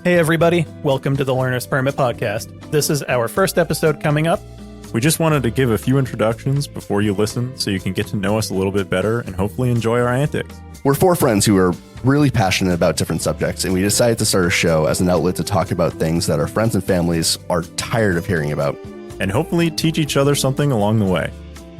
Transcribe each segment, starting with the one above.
Hey everybody, welcome to the Learner's Permit Podcast. This is our first episode coming up. We just wanted to give a few introductions before you listen so you can get to know us a little bit better and hopefully enjoy our antics. We're four friends who are really passionate about different subjects, and we decided to start a show as an outlet to talk about things that our friends and families are tired of hearing about. And hopefully teach each other something along the way.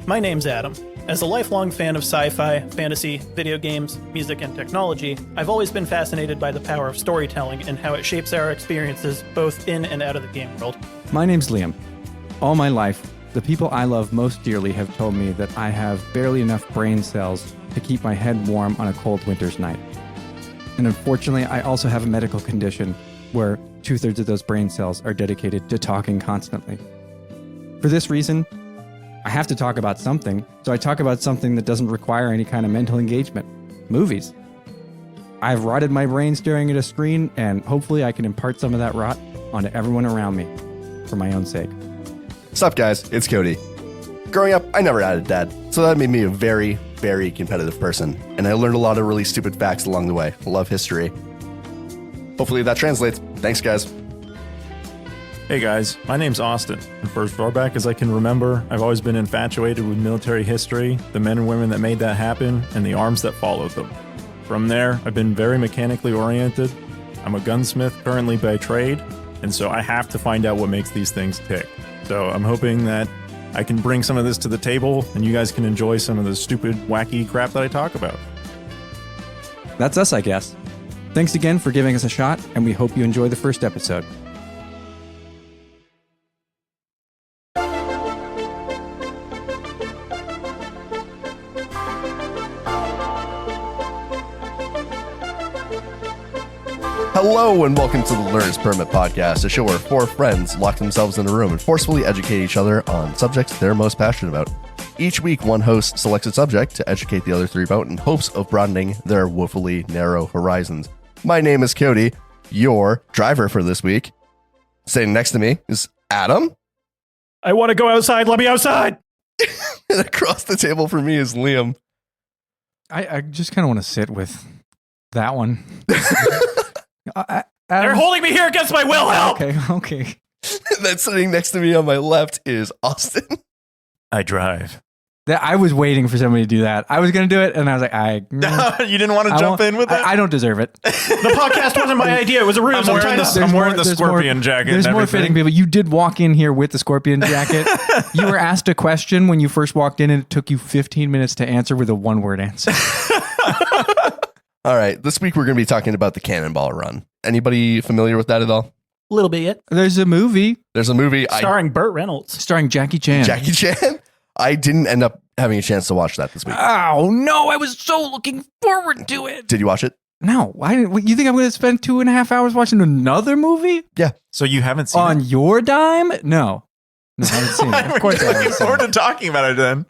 My name's Adam. As a lifelong fan of sci-fi, fantasy, video games, music, and technology, I've always been fascinated by the power of storytelling and how it shapes our experiences both in and out of the game world. My name's Liam. All my life, the people I love most dearly have told me that I have barely enough brain cells to keep my head warm on a cold winter's night. And unfortunately, I also have a medical condition where 2/3 of those brain cells are dedicated to talking constantly. For this reason, I have to talk about something, so I talk about something that doesn't require any kind of mental engagement. Movies. I've rotted my brain staring at a screen, and hopefully I can impart some of that rot onto everyone around me for my own sake. Sup guys, it's Cody. Growing up, I never had a dad, so that made me a very, very competitive person, and I learned a lot of really stupid facts along the way. I love history. Hopefully that translates. Thanks guys. Hey guys, my name's Austin, and for as far back as I can remember, I've always been infatuated with military history, the men and women that made that happen, and the arms that followed them. From there, I've been very mechanically oriented. I'm a gunsmith currently by trade, and so I have to find out what makes these things tick. So I'm hoping that I can bring some of this to the table, and you guys can enjoy some of the stupid, wacky crap that I talk about. That's us, I guess. Thanks again for giving us a shot, and we hope you enjoy the first episode. Hello and welcome to the Learner's Permit Podcast, a show where four friends lock themselves in a room and forcefully educate each other on subjects they're most passionate about. Each week, one host selects a subject to educate the other three about in hopes of broadening their woefully narrow horizons. My name is Cody, your driver for this week. Sitting next to me is Adam. I want to go outside, let me outside! And across the table from me is Liam. I just kind of want to sit with that one. They're holding me here against my will, help! Okay. And then sitting next to me on my left is Austin. I drive. I was waiting for somebody to do that. I was going to do it, and I was like, You didn't want to jump in with it? I don't deserve it. The podcast wasn't my idea, it was a ruse. I'm wearing the scorpion jacket. There's more fitting people. You did walk in here with the scorpion jacket. You were asked a question when you first walked in, and it took you 15 minutes to answer with a one-word answer. All right, this week we're going to be talking about the Cannonball Run. Anybody familiar with that at all? A little bit yet. There's a movie Starring Burt Reynolds. starring Jackie Chan. Jackie Chan? I didn't end up having a chance to watch that this week. Oh, no, I was so looking forward to it. Did you watch it? No, I didn't. You think I'm going to spend 2.5 hours watching another movie? Yeah. So you haven't seen On it? your dime? No, I haven't seen it. Of course I haven't looking seen forward it. to talking about it then.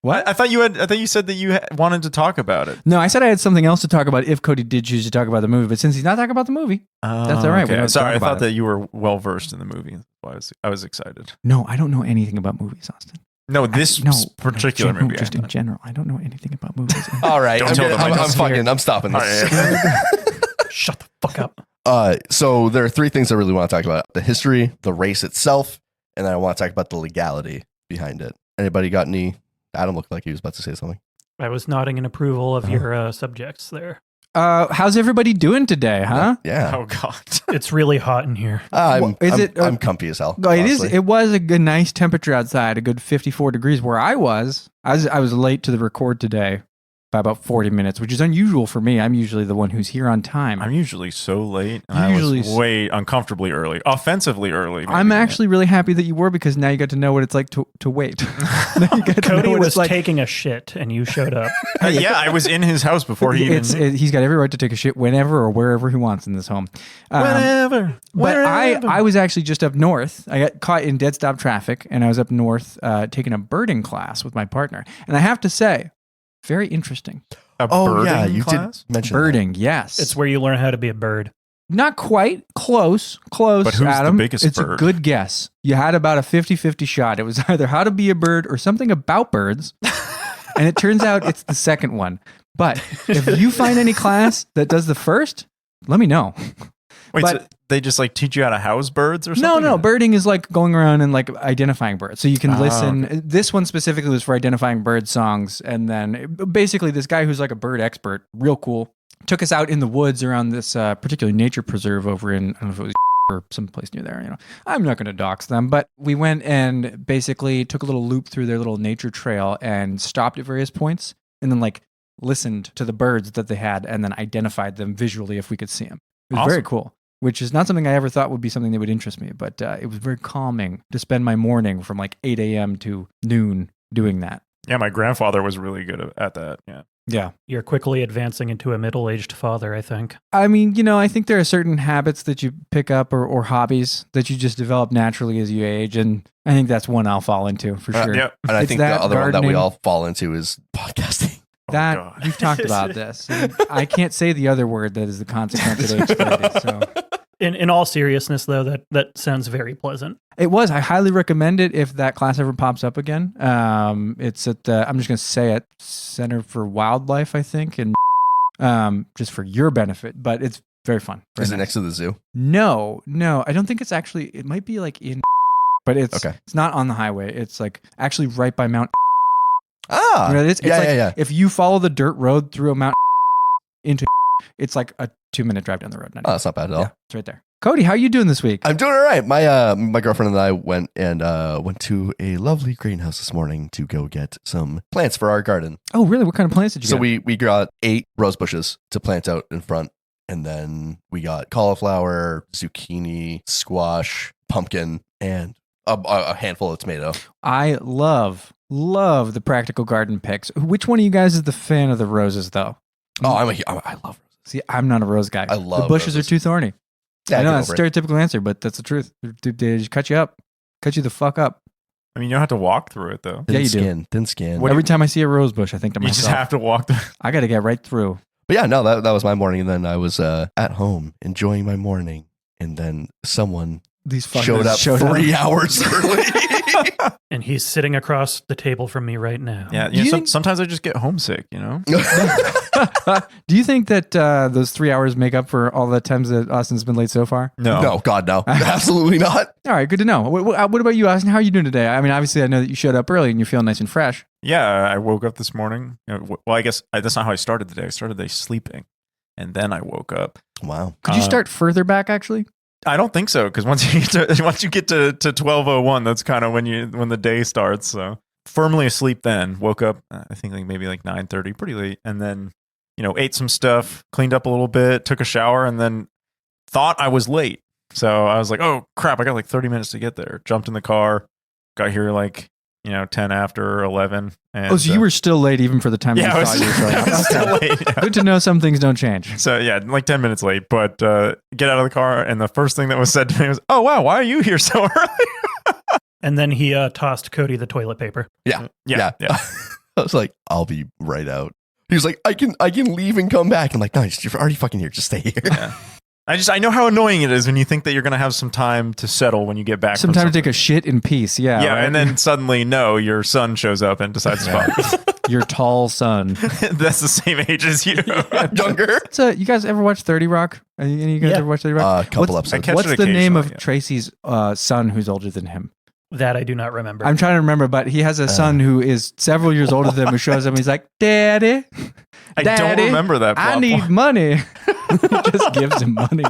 What? I thought you said that you wanted to talk about it. No, I said I had something else to talk about if Cody did choose to talk about the movie, but since he's not talking about the movie, that's all right. We Okay. don't Sorry, talk I about thought it. that you were well versed in the movie. I was excited. No, I don't know anything about movies, Austin. No, this particular movie. Just in general, I don't know anything about movies. All right. Don't tell them I just I'm stopping this. All right. Shut the fuck up. So there are three things I really want to talk about. The history, the race itself, and then I want to talk about the legality behind it. Anybody got any? Adam looked like he was about to say something. I was nodding in approval of your subjects there. How's everybody doing today, huh? Yeah. Oh God. It's really hot in here. I'm I'm comfy as hell. No, it is. honestly. It was a good, nice temperature outside, a good 54 degrees where I was. I was late to the record today by about 40 minutes, which is unusual for me. I'm usually the one who's here on time. I'm usually so late. And I was way uncomfortably early, offensively early. Maybe. I'm actually really happy that you were because now you got to know what it's like to wait. Now you get to know Cody what was it's like. taking a shit and you showed up. Yeah, I was in his house before he even... He's got every right to take a shit whenever or wherever he wants in this home. Whenever. But I was actually just up north. I got caught in dead stop traffic, and I was up north taking a birding class with my partner. And I have to say, very interesting. You class? did mention Birding, yes. It's where you learn how to be a bird. Not quite. Close, But who's Adam. the biggest it's bird? a good guess. You had about a 50-50 shot. It was either how to be a bird or something about birds. And it turns out it's the second one. But if you find any class that does the first, let me know. Wait, But so they just like teach you how to house birds or no, something? no, birding is like going around and like identifying birds. So you can listen. Okay. This one specifically was for identifying bird songs. And then basically this guy who's like a bird expert, real cool, took us out in the woods around this particular nature preserve over in, I don't know if it was or someplace near there. You know, I'm not going to dox them, but we went and basically took a little loop through their little nature trail and stopped at various points and then like listened to the birds that they had and then identified them visually if we could see them. It was Awesome. very cool, which is not something I ever thought would be something that would interest me, but it was very calming to spend my morning from like 8 a.m. to noon doing that. Yeah, my grandfather was really good at that. Yeah. Yeah. You're quickly advancing into a middle-aged father, I think. I mean, you know, I think there are certain habits that you pick up or hobbies that you just develop naturally as you age. And I think that's one I'll fall into for sure. Yeah. And I It's think that, the other one that we gardening. all fall into is podcasting. That God. we've talked about this. And I can't say the other word that is the consequence at age 30. So In all seriousness, though, that sounds very pleasant. it was. I highly recommend it if that class ever pops up again. It's at the, I'm just going to say it, Center for Wildlife, I think, and just for your benefit. But it's very fun. Very Is it nice. next to the zoo? No, I don't think it's actually. It might be like in, but it's Okay. It's not on the highway. It's like actually right by Mount. Ah, You know, it's yeah, like yeah. if you follow the dirt road through a Mount into, it's like a 2-minute drive down the road. Not Oh, even. that's not bad at all. Yeah, it's right there. Cody, how you doing this week? I'm doing all right. My girlfriend and I went to a lovely greenhouse this morning to go get some plants for our garden. Oh, really? What kind of plants did you So get? we got 8 rose bushes to plant out in front, and then we got cauliflower, zucchini, squash, pumpkin, and a handful of tomato. I love the practical garden picks. Which one of you guys is the fan of the roses, though? Oh, I love roses. See, I'm not a rose guy. I love the bushes roses. are too thorny. Yeah, I know get that's a over it. stereotypical answer, but that's the truth. They just cut you up, cut you the fuck up. I mean, you don't have to walk through it though. Yeah, Thin you do. skin, thin skin. What do Every time I see a rose bush, I think to You just myself, have to walk through. I got to get right through. But yeah, no, that was my morning, and then I was at home enjoying my morning, and then someone These fuckers showed up 3 hours early. And he's sitting across the table from me right now. Yeah, Do you think- sometimes I just get homesick, you know? Do you think that those 3 hours make up for all the times that Austin's been late so far? No, God, no, absolutely not. All right, good to know. What about you, Austin? How are you doing today? I mean, obviously, I know that you showed up early and you feel nice and fresh. Yeah, I woke up this morning. Well, I guess that's not how I started the day. I started the day sleeping, and then I woke up. Wow. Could you start further back, actually? I don't think so, because once you get to 12:01, that's kind of when the day starts. So firmly asleep. Then woke up. I think maybe like 9:30, pretty late, and then ate some stuff, cleaned up a little bit, took a shower, and then thought I was late. So I was like, oh crap, I got like 30 minutes to get there. Jumped in the car, got here like 10 after 11. And, So you were still late even for the time yeah, that I you was, thought you were showing I up. was still Okay. late. Yeah. Good to know some things don't change. So yeah, like 10 minutes late, but get out of the car, and the first thing that was said to me was, "Oh wow, why are you here so early?" And then he tossed Cody the toilet paper. Yeah. Yeah. I was like, I'll be right out. He was like, I can leave and come back. I'm like, no, you're already fucking here. Just stay here. Yeah. I know how annoying it is when you think that you're gonna have some time to settle when you get back. Some from time to something. take a shit in peace. Yeah. Yeah, right? and then suddenly, no, your son shows up and decides to fuck. your tall son. That's the same age as you. Younger. So, you guys ever watch 30 Rock? Any of you guys Yeah. ever watch 30 Rock? A couple What's- episodes. catch What's it the name of occasionally, yeah. Tracy's son who's older than him? That I do not remember. I'm trying to remember, but he has a son who is several years older than him who shows up and he's like, Daddy, I Daddy, don't remember that. I plot need point. money. He just gives him money.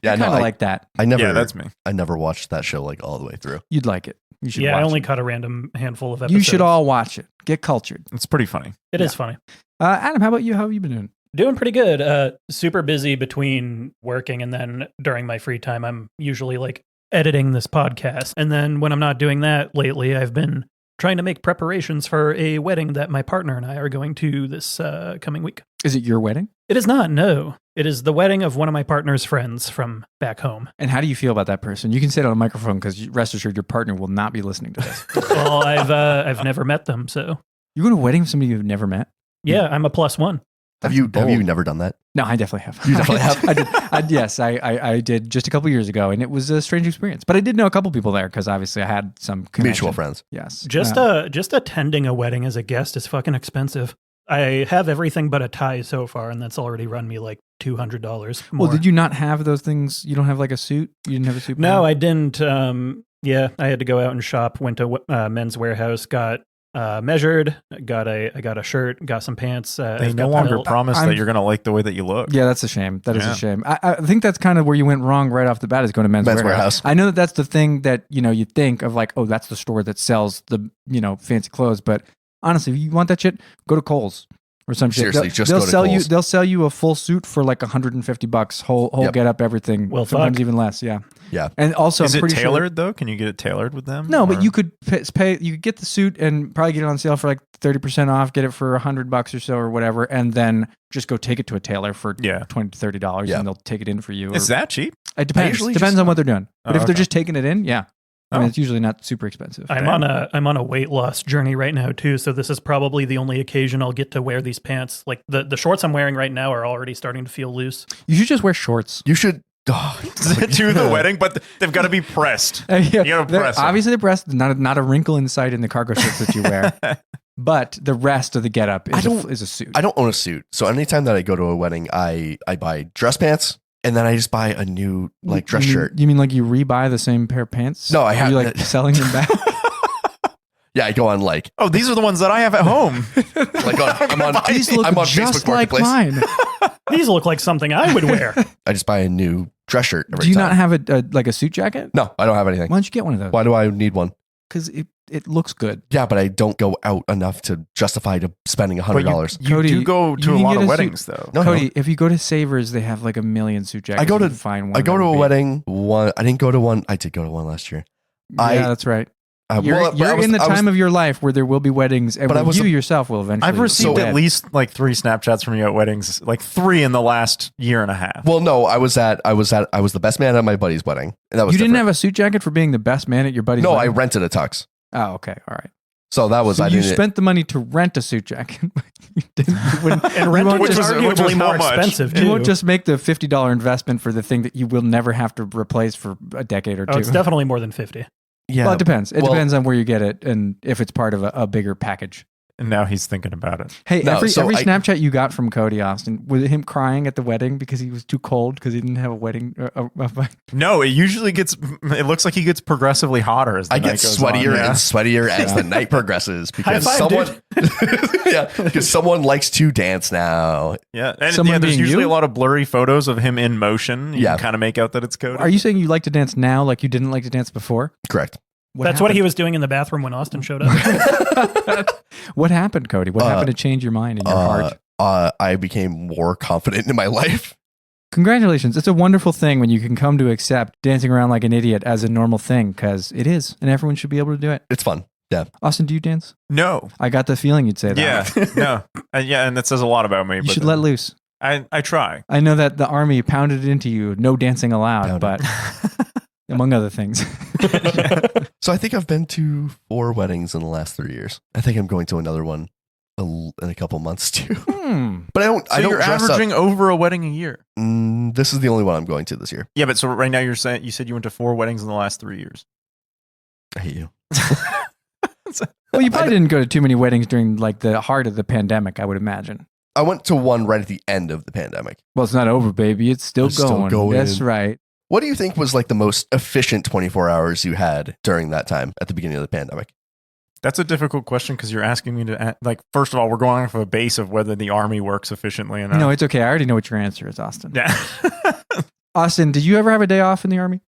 Yeah, Kind no, of like that. I never. Yeah, that's me. I never watched that show like all the way through. You'd like it. You should yeah, watch I only it. caught a random handful of episodes. You should all watch it. Get cultured. It's pretty funny. It is funny. Adam, how about you? How have you been doing? Doing pretty good. Super busy between working and then during my free time, I'm usually like editing this podcast. And then when I'm not doing that lately, I've been trying to make preparations for a wedding that my partner and I are going to this coming week. Is it your wedding? It is not, no. It is the wedding of one of my partner's friends from back home. And how do you feel about that person? You can say it on a microphone because rest assured your partner will not be listening to this. Well, I've never met them, so You go to a wedding with somebody you've never met? yeah, I'm a +1. Have you bold. never done that? No, I definitely have. You definitely have? I did. Yes, I did just a couple years ago, and it was a strange experience. But I did know a couple people there because obviously I had some connection. Mutual friends. Yes. Just attending a wedding as a guest is fucking expensive. I have everything but a tie so far, and that's already run me like $200 more. Well, did you not have those things? You don't have like a suit? You didn't have a suit? No, I didn't. Yeah, I had to go out and shop. Went to Men's Warehouse, got measured, I got a shirt, got some pants. They no longer promise that you're going to like the way that you look. Yeah, that's a shame. That is a shame. I think that's kind of where you went wrong right off the bat, is going to Men's Warehouse. I know that that's the thing that, you think of, like, oh, that's the store that sells the, fancy clothes. But honestly, if you want that shit, go to Kohl's or some shit. Seriously, just go to Kohl's. They'll sell you a full suit for like $150, whole get up, everything. Well, sometimes even less. Yeah. Yeah. And also, is I'm it pretty tailored though? Can you get it tailored with them? No, but you could pay. You could get the suit and probably get it on sale for like 30% off. Get it for $100 or so or whatever, and then just go take it to a tailor for $20 to $30, and they'll take it in for you. Is that cheap? It depends. Depends on what they're doing. But if they're just taking it in, yeah. I mean, it's usually not super expensive. I'm on a weight loss journey right now too, so this is probably the only occasion I'll get to wear these pants. Like the shorts I'm wearing right now are already starting to feel loose. You should just wear shorts. You should. To the wedding, but they've got to be pressed. Yeah, you got to press them. Obviously, they're pressed. Not a wrinkle in sight in the cargo shirts that you wear. But the rest of the getup is a suit. I don't own a suit, so anytime that I go to a wedding, I buy dress pants, and then I just buy a new dress shirt. You mean like you rebuy the same pair of pants? No, I have. Are you selling them back? Yeah, I go on oh, these are the ones that I have at home. These look just Facebook like mine. These look like something I would wear. I just buy a new dress shirt every time. Do you not have a suit jacket? No, I don't have anything. Why don't you get one of those? Why do I need one? Because it looks good. Yeah, but I don't go out enough to justify to spending $100. You do go to a lot of weddings, though. No, Cody, if you go to Savers, they have like a million suit jackets. I go to a wedding. I didn't go to one. I did go to one last year. Yeah, that's right. You're in the time of your life where there will be weddings, and you yourself will eventually. I've received at least 3 Snapchats from you at weddings, 3 in the last year and a half. Well, no, I was the best man at my buddy's wedding, and that was. You didn't have a suit jacket for being the best man at your buddy's wedding? No, I rented a tux. Oh, okay, all right. So that was. You spent the money to rent a suit jacket. And rent, which was arguably more expensive. You won't just make the $50 investment for the thing that you will never have to replace for a decade or two. Oh, it's definitely more than 50. Yeah. Well, it depends. It depends on where you get it and if it's part of a bigger package. And now he's thinking about it. Hey, every Snapchat you got from Cody Austin, was it him crying at the wedding because he was too cold because he didn't have a wedding? No, it usually it looks like he gets progressively hotter as the night goes sweatier on. and sweatier as the night progresses because someone likes to dance now. Yeah, and there's usually a lot of blurry photos of him in motion. You can kind of make out that it's Cody. Are you saying you like to dance now like you didn't like to dance before? Correct. That's what he was doing in the bathroom when Austin showed up. What happened, Cody? What happened to change your mind and your heart? I became more confident in my life. Congratulations. It's a wonderful thing when you can come to accept dancing around like an idiot as a normal thing, because it is, and everyone should be able to do it. It's fun. Yeah. Austin, do you dance? No. I got the feeling you'd say that. Yeah. No. And that says a lot about me. You should let loose. I try. I know that the army pounded it into you, no dancing allowed, but among other things. So I think I've been to 4 weddings in the last 3 years. I think I'm going to another one in a couple months too. But I don't. You're averaging over a wedding a year. This is the only one I'm going to this year. Yeah, but so right now you said you went to 4 weddings in the last 3 years. I hate you. Well, you probably didn't go to too many weddings during the heart of the pandemic, I would imagine. I went to one right at the end of the pandemic. Well, it's not over, baby. It's still going. That's right. What do you think was the most efficient 24 hours you had during that time at the beginning of the pandemic? That's a difficult question because you're asking me to, first of all, we're going off of a base of whether the army works efficiently enough. No, it's okay. I already know what your answer is, Austin. Yeah. Austin, did you ever have a day off in the army?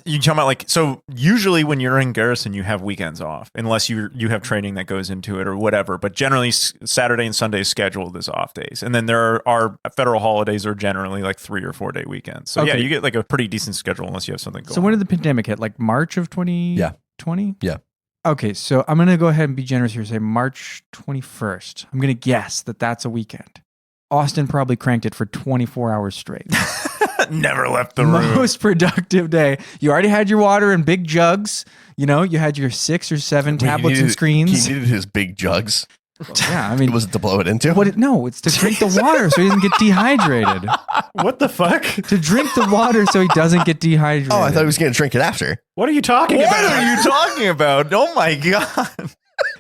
You talking about so usually when you're in garrison, you have weekends off unless you have training that goes into it or whatever. But generally, Saturday and Sunday is scheduled as off days, and then there are federal holidays are generally 3 or 4 day weekends. So yeah, you get a pretty decent schedule unless you have something going. So when did the pandemic hit? March of 2020? Yeah. Okay, so I'm gonna go ahead and be generous here. Say March 21st. I'm gonna guess that that's a weekend. Austin probably cranked it for 24 hours straight. Never left the room. Most productive day. You already had your water in big jugs. You had your 6 or 7 tablets and screens. He needed his big jugs. Yeah, I mean, was it to blow it into? No, it's to drink the water so he doesn't get dehydrated. What the fuck? To drink the water so he doesn't get dehydrated. Oh, I thought he was going to drink it after. What are you talking about? What are you talking about? Oh my god!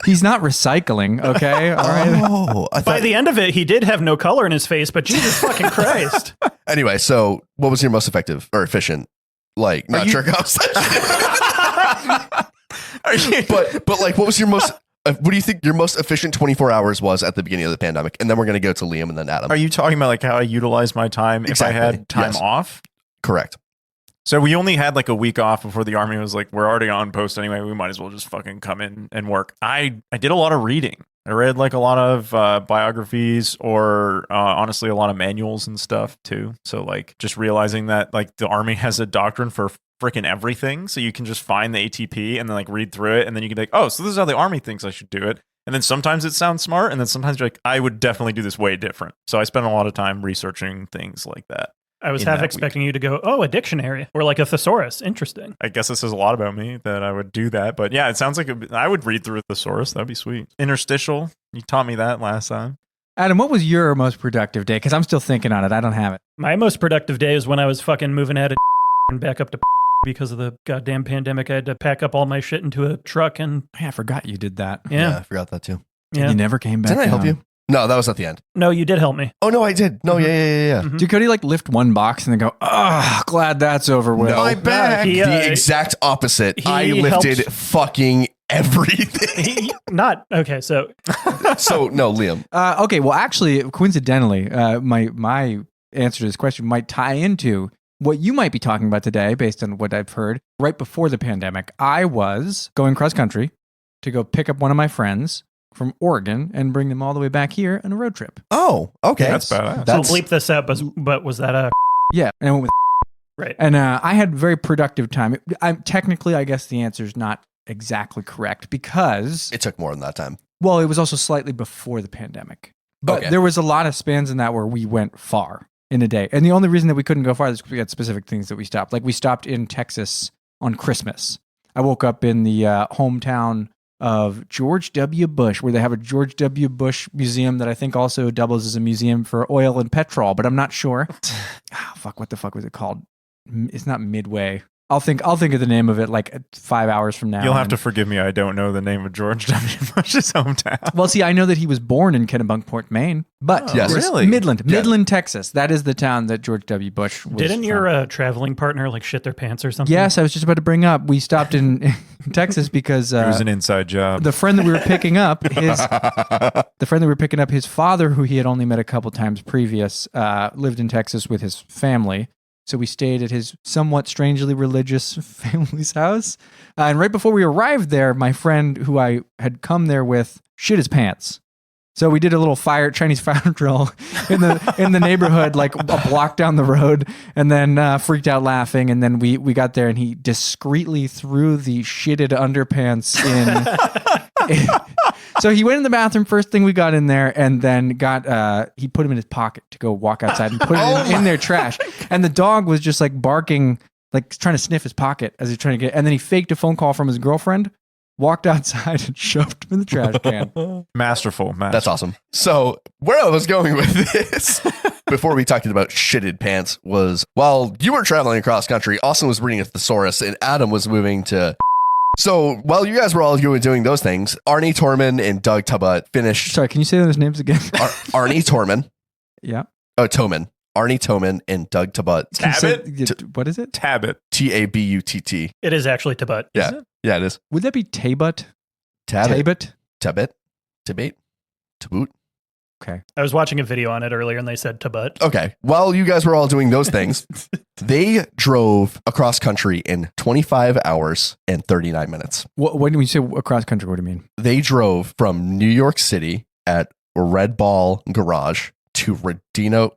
He's not recycling, okay? All right. Oh, I By thought. the end of it, he did have no color in his face, but Jesus fucking Christ. Anyway, so what was your most effective or efficient? Like, not jerk off session. but like, what was your most? What do you think your most efficient 24 hours was at the beginning of the pandemic? And then we're gonna go to Liam and then Adam. Are you talking about like how I utilized my time Exactly. if I had time Yes. off? Correct. So we only had like a week off before the army was like, we're already on post anyway. We might as well just fucking come in and work. I did a lot of reading. I read like a lot of biographies or honestly a lot of manuals and stuff too. So like just realizing that like the army has a doctrine for freaking everything. So you can just find the ATP and then like read through it. And then you can be like, oh, so this is how the army thinks I should do it. And then sometimes it sounds smart. And then sometimes you're like, I would definitely do this way different. So I spent a lot of time researching things like that. I was In half that expecting you to go, oh, a dictionary or like a thesaurus. Interesting. I guess this says a lot about me that I would do that. But yeah, it sounds like I would read through a thesaurus. That'd be sweet. Interstitial. You taught me that last time. Adam, what was your most productive day? Because I'm still thinking on it. I don't have it. My most productive day is when I was fucking moving out of and back up to because of the goddamn pandemic. I had to pack up all my shit into a truck and Man, I forgot you did that. yeah. I forgot that too. Yeah. You never came back. Didn't I help down. you? No, that was at the end. No, you did help me. Oh no, I did. No, yeah. Mhm. Did Cody like lift one box and then go, oh, glad that's over with? No, My back. He, the exact opposite. he I lifted helped- fucking everything. Not okay. So So no, Liam. Okay, well, actually, coincidentally, my answer to this question might tie into what you might be talking about today, based on what I've heard. Right before the pandemic, I was going cross country to go pick up one of my friends from Oregon and bring them all the way back here on a road trip. Oh, okay. That's badass. so bleep this out. But was that a Yeah, and I went with right? and I had very productive time. I'm technically, I guess the answer is not exactly correct because It took more than that time. well, it was also slightly before the pandemic. But Okay. there was a lot of spans in that where we went far in a day. And the only reason that we couldn't go far is because we had specific things that we stopped. Like we stopped in Texas on Christmas. I woke up in the hometown of George W. Bush, where they have a George W. Bush museum that I think also doubles as a museum for oil and petrol, but I'm not sure. What the fuck was it called? It's not Midway. I'll think of the name of it like 5 hours from now. You'll have and- to forgive me. I don't know the name of George W. Bush's hometown. Well, see, I know that he was born in Kennebunkport, Maine, but Yes. there's Really? Midland, Texas. That is the town that George W. Bush was Didn't from. your traveling partner like shit their pants or something? Yes, I was just about to bring up. We stopped in Texas because It was an inside job. the friend that we were picking up, his father, who he had only met a couple times previous, lived in Texas with his family. So we stayed at his somewhat strangely religious family's house. And right before we arrived there, my friend who I had come there with shit his pants. So we did a little Chinese fire drill in the neighborhood, like a block down the road, and then freaked out laughing. And then we got there, and he discreetly threw the shitted underpants in. So he went in the bathroom first thing we got in there, and then he put him in his pocket to go walk outside and put it in their trash. And the dog was just like barking, like trying to sniff his pocket as he's trying to get. And then he faked a phone call from his girlfriend, walked outside, and shoved him in the trash can. Masterful. That's awesome. So where I was going with this before we talked about shitted pants was while you were traveling across country, Austin was reading a thesaurus and Adam was moving to. So while you guys were all doing those things, Arnie Torman and Doug Tubbutt finished. Sorry, can you say those names again? Arnie Torman. Yeah. Oh, Toman. Arnie Toman and Doug Tubbutt. Can you say- Tabbit? What is it? Tabbit. Tabutt. It is actually Tibet. Yeah. Is it? Yeah, it is. Would that be Tabut? Tabit. Tabut? Tabit. Taboot. Okay. I was watching a video on it earlier and they said Tibet. Okay. While you guys were all doing those things, they drove across country in 25 hours and 39 minutes. When you say across country, what do you mean? They drove from New York City at Red Ball Garage to Redino,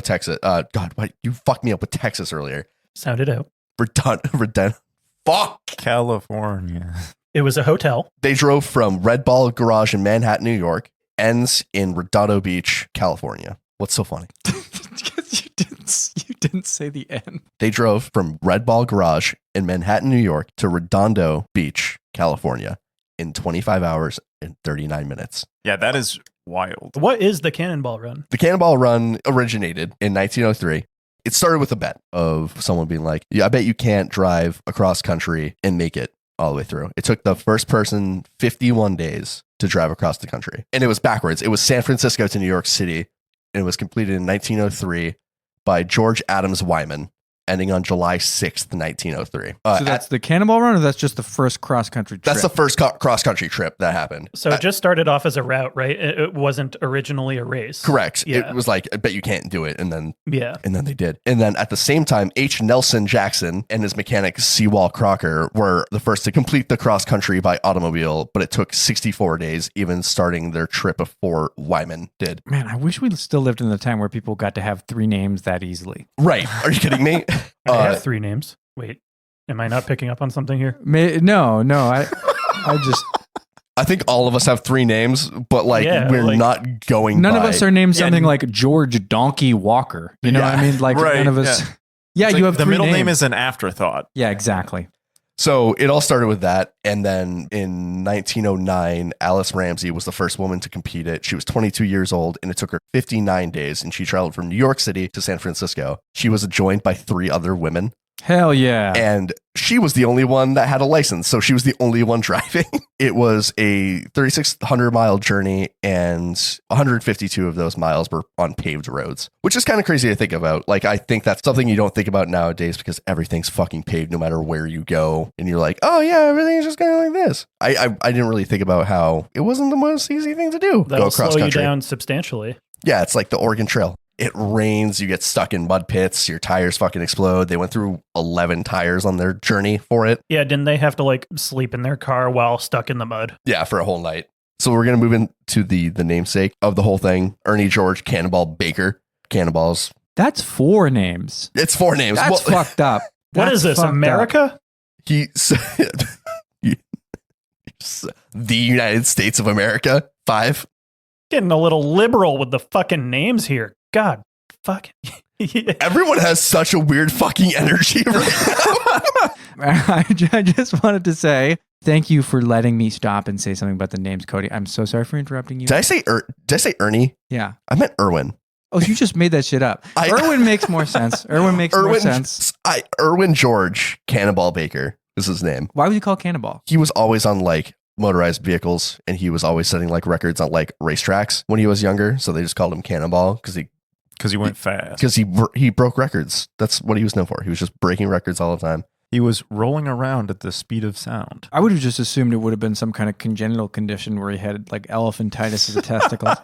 Texas. God, what? You fucked me up with Texas earlier. Sound it out. Fuck. California. It was a hotel. They drove from Red Ball Garage in Manhattan, New York, ends in Redondo Beach, California. What's so funny? you didn't say the end. They drove from Red Ball Garage in Manhattan, New York to Redondo Beach, California in 25 hours and 39 minutes. Yeah, that is wild. What is the Cannonball Run? The Cannonball Run originated in 1903. It started with a bet of someone being like, yeah, I bet you can't drive across country and make it all the way through. It took the first person 51 days to drive across the country. And it was backwards. It was San Francisco to New York City. And it was completed in 1903 by George Adams Wyman, ending on July 6th, 1903. So that's the Cannonball Run, or that's just the first cross-country trip? That's the first cross-country trip that happened. So it just started off as a route, right? It wasn't originally a race. Correct. Yeah. It was like, I bet you can't do it. And then Yeah. And then they did. And then at the same time, H. Nelson Jackson and his mechanic Sewall Crocker were the first to complete the cross country by automobile, but it took 64 days, even starting their trip before Wyman did. Man, I wish we still lived in the time where people got to have 3 names that easily. Right. Are you kidding me? I have 3 names. Wait, am I not picking up on something here? No, I just... I think all of us have 3 names, but we're not going None by. of us are named something like George Donkey Walker. You know what I mean? Like Right, none of us... Yeah, It's you like have the 3 middle name names. is an afterthought. Yeah, exactly. So it all started with that. And then in 1909, Alice Ramsey was the first woman to compete it. She was 22 years old, and it took her 59 days, and she traveled from New York City to San Francisco. She was joined by 3 other women. Hell yeah. And she was the only one that had a license. So she was the only one driving. It was a 3,600 mile journey, and 152 of those miles were on paved roads, which is kind of crazy to think about. Like, I think that's something you don't think about nowadays because everything's fucking paved no matter where you go. And you're like, oh yeah, everything's just kind of like this. I didn't really think about how it wasn't the most easy thing to do. That'll Go across slow country. you down substantially. Yeah, it's like the Oregon Trail. It rains, you get stuck in mud pits, your tires fucking explode. They went through 11 tires on their journey for it. Yeah, didn't they have to sleep in their car while stuck in the mud? Yeah, for a whole night. So we're going to move into the namesake of the whole thing. Ernie George Cannonball Baker. Cannonballs. That's 4 names. It's 4 names. That's fucked up. What is this, America? He said the United States of America. 5. Getting a little liberal with the fucking names here. God, fuck. Everyone has such a weird fucking energy right now. I just wanted to say thank you for letting me stop and say something about the names, Cody. I'm so sorry for interrupting you. Did I say Ernie? Yeah. I meant Erwin. Oh, you just made that shit up. Erwin makes more sense. Erwin makes more sense. Erwin George Cannonball Baker is his name. Why would you call it Cannonball? He was always on motorized vehicles, and he was always setting records on racetracks when he was younger. So they just called him Cannonball because he went fast. Because he broke records. That's what he was known for. He was just breaking records all the time. He was rolling around at the speed of sound. I would have just assumed it would have been some kind of congenital condition where he had elephantitis as a testicle. I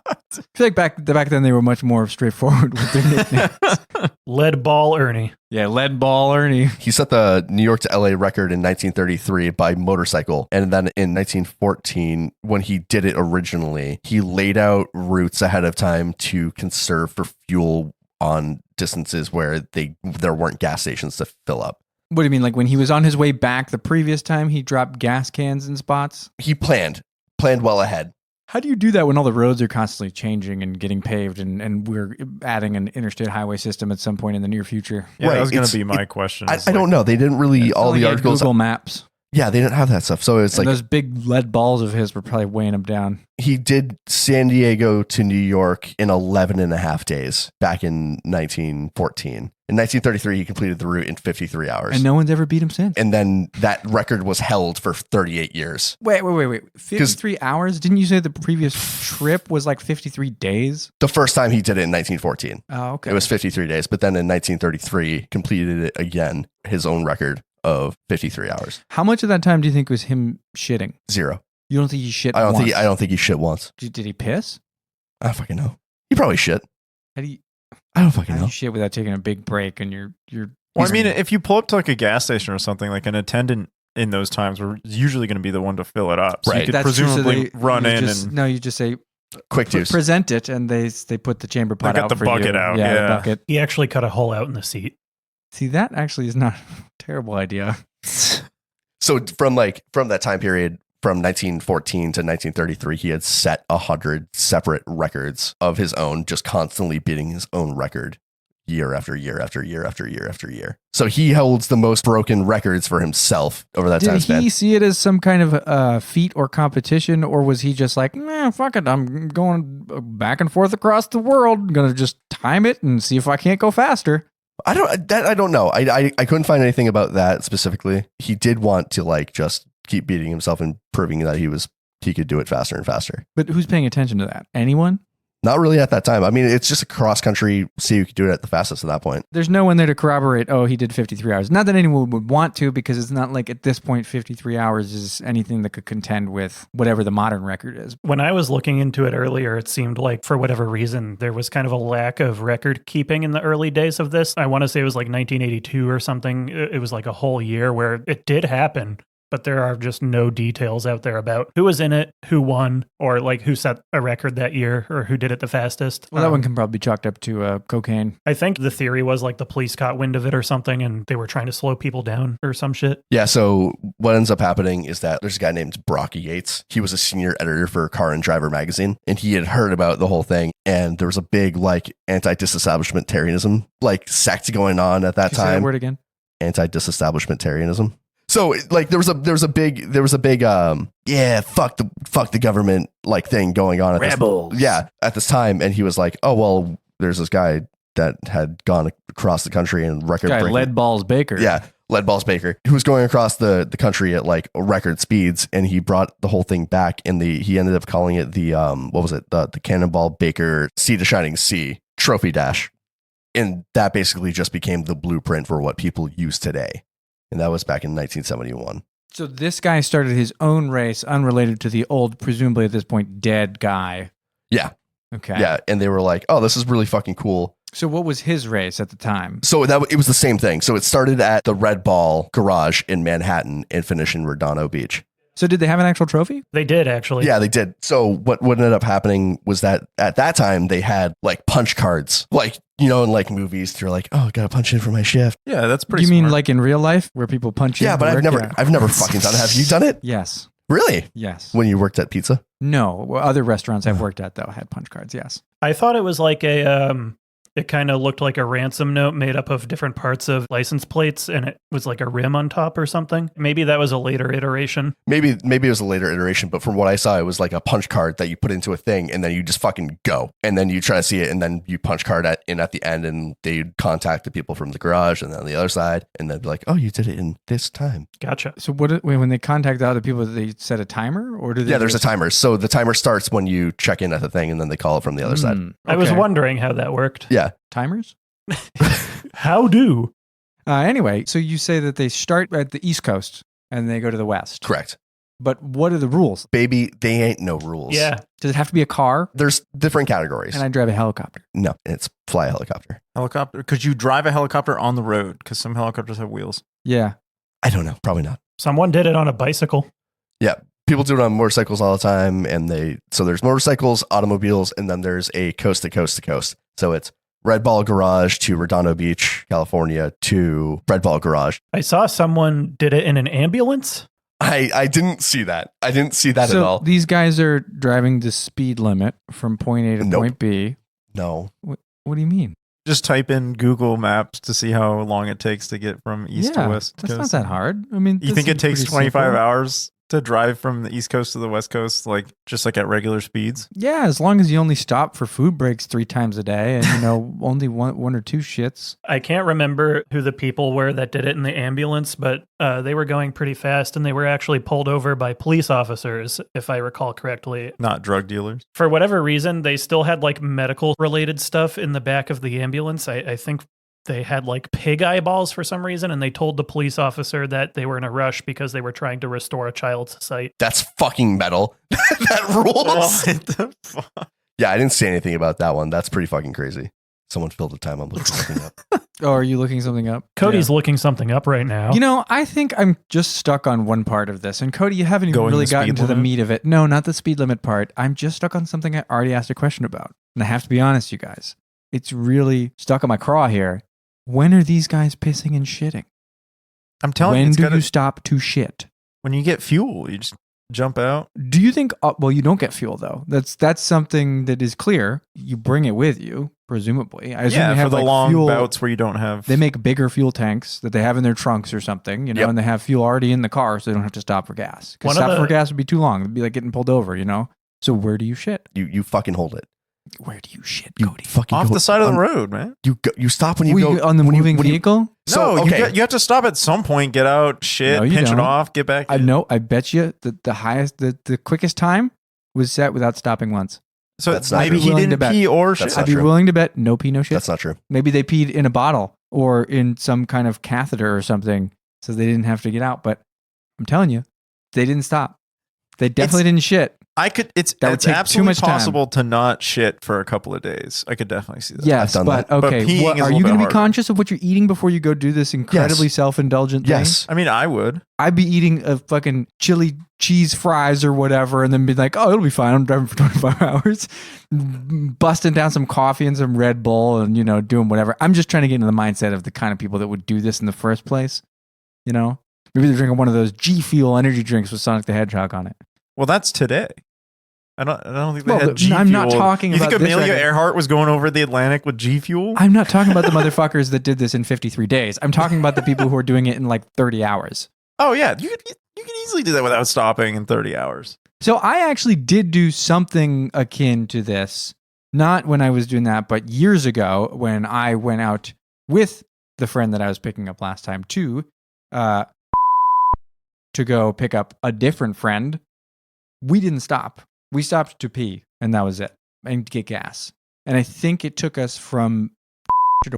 feel like back then they were much more straightforward with their nicknames. Lead Ball Ernie. Yeah, Lead Ball Ernie. He set the New York to LA record in 1933 by motorcycle. And then in 1914, when he did it originally, he laid out routes ahead of time to conserve for fuel on distances where there weren't gas stations to fill up. What do you mean? Like when he was on his way back the previous time, he dropped gas cans in spots? He planned well ahead. How do you do that when all the roads are constantly changing and getting paved and we're adding an interstate highway system at some point in the near future? Yeah, Right, that was going it's- to be my question. I don't know. They didn't really, all the articles. Google Maps. Yeah, they didn't have that stuff. So it's And those big lead balls of his were probably weighing him down. he did San Diego to New York in 11 and a half days back in 1914. In 1933, he completed the route in 53 hours. And no one's ever beat him since. And then that record was held for 38 years. Wait. 53 hours? Didn't you say the previous trip was 53 days? The first time he did it in 1914. Oh, okay. It was 53 days. But then in 1933, completed it again, his own record of 53 hours. How much of that time do you think was him shitting? 0. You don't think he shit I don't once? think he shit once. Did he piss? I don't fucking know. He probably shit. How do you, I don't fucking how do know. you shit without taking a big break and you're Well, I mean, if you pull up to a gas station or something, an attendant in those times were usually going to be the one to fill it up. So Right. you could That's true, so presumably run you in just, and... No, you just say, Quick juice. present it, and they put the chamber pot got out the for bucket you. out, Yeah, yeah. the bucket. He actually cut a hole out in the seat. See, that actually is not a terrible idea. So from that time period, from 1914 to 1933, he had set 100 separate records of his own, just constantly beating his own record year after year after year after year after year. So he holds the most broken records for himself over that time Did span. he see it as some kind of feat or competition, or was he just like, nah, fuck it, I'm going back and forth across the world, I'm gonna just time it and see if I can't go faster? I don't know. I couldn't find anything about that specifically. He did want to just keep beating himself and proving that he could do it faster and faster. But who's paying attention to that? Anyone? Not really at that time. I mean, it's just a cross country. See who could do it at the fastest at that point. There's no one there to corroborate, oh, he did 53 hours. Not that anyone would want to, because it's not like at this point 53 hours is anything that could contend with whatever the modern record is. When I was looking into it earlier, it seemed like for whatever reason, there was kind of a lack of record keeping in the early days of this. I want to say it was like 1982 or something. It was like a whole year where it did happen. But there are just no details out there about who was in it, who won, or like who set a record that year, or who did it the fastest. Well, that one can probably be chalked up to cocaine. I think the theory was like the police caught wind of it or something, and they were trying to slow people down or some shit. Yeah, so what ends up happening is that there's a guy named Brock Yates. He was a senior editor for Car and Driver magazine, and he had heard about the whole thing, and there was a big like anti-disestablishmentarianism like sect going on at that Can you say time. that word again? Anti-disestablishmentarianism. So like there was a big fuck the government like thing going on at Rebels. At this time, and he was like, oh well, there's this guy that had gone across the country and record breaking. Lead Balls Baker. Yeah, Lead Balls Baker, who was going across the country at like record speeds, and he brought the whole thing back he ended up calling it the the Cannonball Baker Sea to Shining Sea Trophy Dash, and that basically just became the blueprint for what people use today. And that was back in 1971. So this guy started his own race unrelated to the old, presumably at this point, dead guy. Yeah. Okay. Yeah. And they were like, oh, this is really fucking cool. So what was his race at the time? So it was the same thing. So it started at the Red Ball Garage in Manhattan and finished in Redondo Beach. So did they have an actual trophy? They did, actually. Yeah, they did. So what ended up happening was that at that time they had like punch cards, like, you know, in like movies, they're like, oh, gotta punch in for my shift. Yeah, that's pretty You mean smart. like in real life where people punch in? Yeah, but I've never fucking done it. Have you done it? Yes. Really? Yes. When you worked at Pizza? No. Well, other restaurants I've worked at, though, had punch cards. Yes. I thought it was like it kind of looked like a ransom note made up of different parts of license plates, and it was like a rim on top or something. Maybe that was a later iteration. Maybe it was a later iteration, but from what I saw, it was like a punch card that you put into a thing, and then you just fucking go, and then you try to see it, and then you punch card at the end, and they'd contact the people from the garage, and then on the other side, and they'd be like, oh, you did it in this time. Gotcha. So when they contact the other people, they set a timer, or do they? Yeah, there's a timer. So the timer starts when you check in at the thing, and then they call it from the other side. I was wondering how that worked. Yeah. Timers? How do? Anyway, so you say that they start at the East Coast and they go to the West. Correct. But what are the rules? Baby, they ain't no rules. Yeah. Does it have to be a car? There's different categories. And I drive a helicopter. No, it's fly a helicopter. Helicopter? Could you drive a helicopter on the road? Because some helicopters have wheels. Yeah. I don't know. Probably not. Someone did it on a bicycle. Yeah. People do it on motorcycles all the time. So there's motorcycles, automobiles, and then there's a coast to coast to coast. So it's Red Ball Garage to Redondo Beach, California to Red Ball Garage. I saw someone did it in an ambulance. I didn't see that. I didn't see that at all. These guys are driving the speed limit from point A to Nope. point B. No. What do you mean? Just type in Google Maps to see how long it takes to get from east to west. That's not that hard. I mean, You think it takes 25 hours to drive from the East Coast to the West Coast, just at regular speeds? Yeah, as long as you only stop for food breaks 3 times a day and, only one or two shits. I can't remember who the people were that did it in the ambulance, but they were going pretty fast, and they were actually pulled over by police officers, if I recall correctly. Not drug dealers. For whatever reason, they still had medical related stuff in the back of the ambulance. I think they had pig eyeballs for some reason, and they told the police officer that they were in a rush because they were trying to restore a child's sight. That's fucking metal. That rules. What the fuck? Yeah, I didn't say anything about that one. That's pretty fucking crazy. Someone filled the time. I'm looking something up. Oh, are you looking something up? Cody's looking something up right now. I think I'm just stuck on one part of this. And Cody, you haven't even really gotten to the meat of it. No, not the speed limit part. I'm just stuck on something I already asked a question about. And I have to be honest, you guys. It's really stuck on my craw here. When are these guys pissing and shitting? I'm telling you, when do you stop to shit? When you get fuel, you just jump out. Do you think? Well, you don't get fuel though. That's something that is clear. You bring it with you, presumably. I assume they have for the long fuel, bouts where you don't have. They make bigger fuel tanks that they have in their trunks or something, and they have fuel already in the car, so they don't have to stop for gas. Because stop for gas would be too long. It'd be like getting pulled over, So where do you shit? You fucking hold it. Where do you shit, You Cody? fucking off go the side of the road, man. You stop when you go on the moving vehicle. So, No, okay. you have to stop at some point, get out, shit, No, you pinch it don't. off, get back. I know. I bet you the quickest time was set without stopping once. So That's not maybe true. he Willing to didn't bet. pee or That's shit. not I'd be true. willing to bet no pee, no shit. That's not true. Maybe they peed in a bottle or in some kind of catheter or something, so they didn't have to get out. But I'm telling you, they didn't stop. They definitely didn't shit. It's That would take too absolutely much time. possible to not shit for a couple of days. I could definitely see that. Yes, I've done but that. But okay. peeing is a Are little you going to bit be harder. conscious of what you're eating before you go do this incredibly self-indulgent thing? Yes. I mean, I would. I'd be eating a fucking chili cheese fries or whatever, and then be like, "Oh, it'll be fine. I'm driving for 25 hours, busting down some coffee and some Red Bull, and doing whatever." I'm just trying to get into the mindset of the kind of people that would do this in the first place. Maybe they're drinking one of those G Fuel energy drinks with Sonic the Hedgehog on it. Well, that's today. I don't think they Well, had G Fuel. I'm not talking You think about this Amelia record. Earhart was going over the Atlantic with G Fuel? I'm not talking about the motherfuckers that did this in 53 days. I'm talking about the people who are doing it in like 30 hours. Oh yeah, you could easily do that without stopping in 30 hours. So I actually did do something akin to this, not when I was doing that, but years ago when I went out with the friend that I was picking up last time to go pick up a different friend. We didn't stop. We stopped to pee, and that was it, and get gas. And I think it took us from I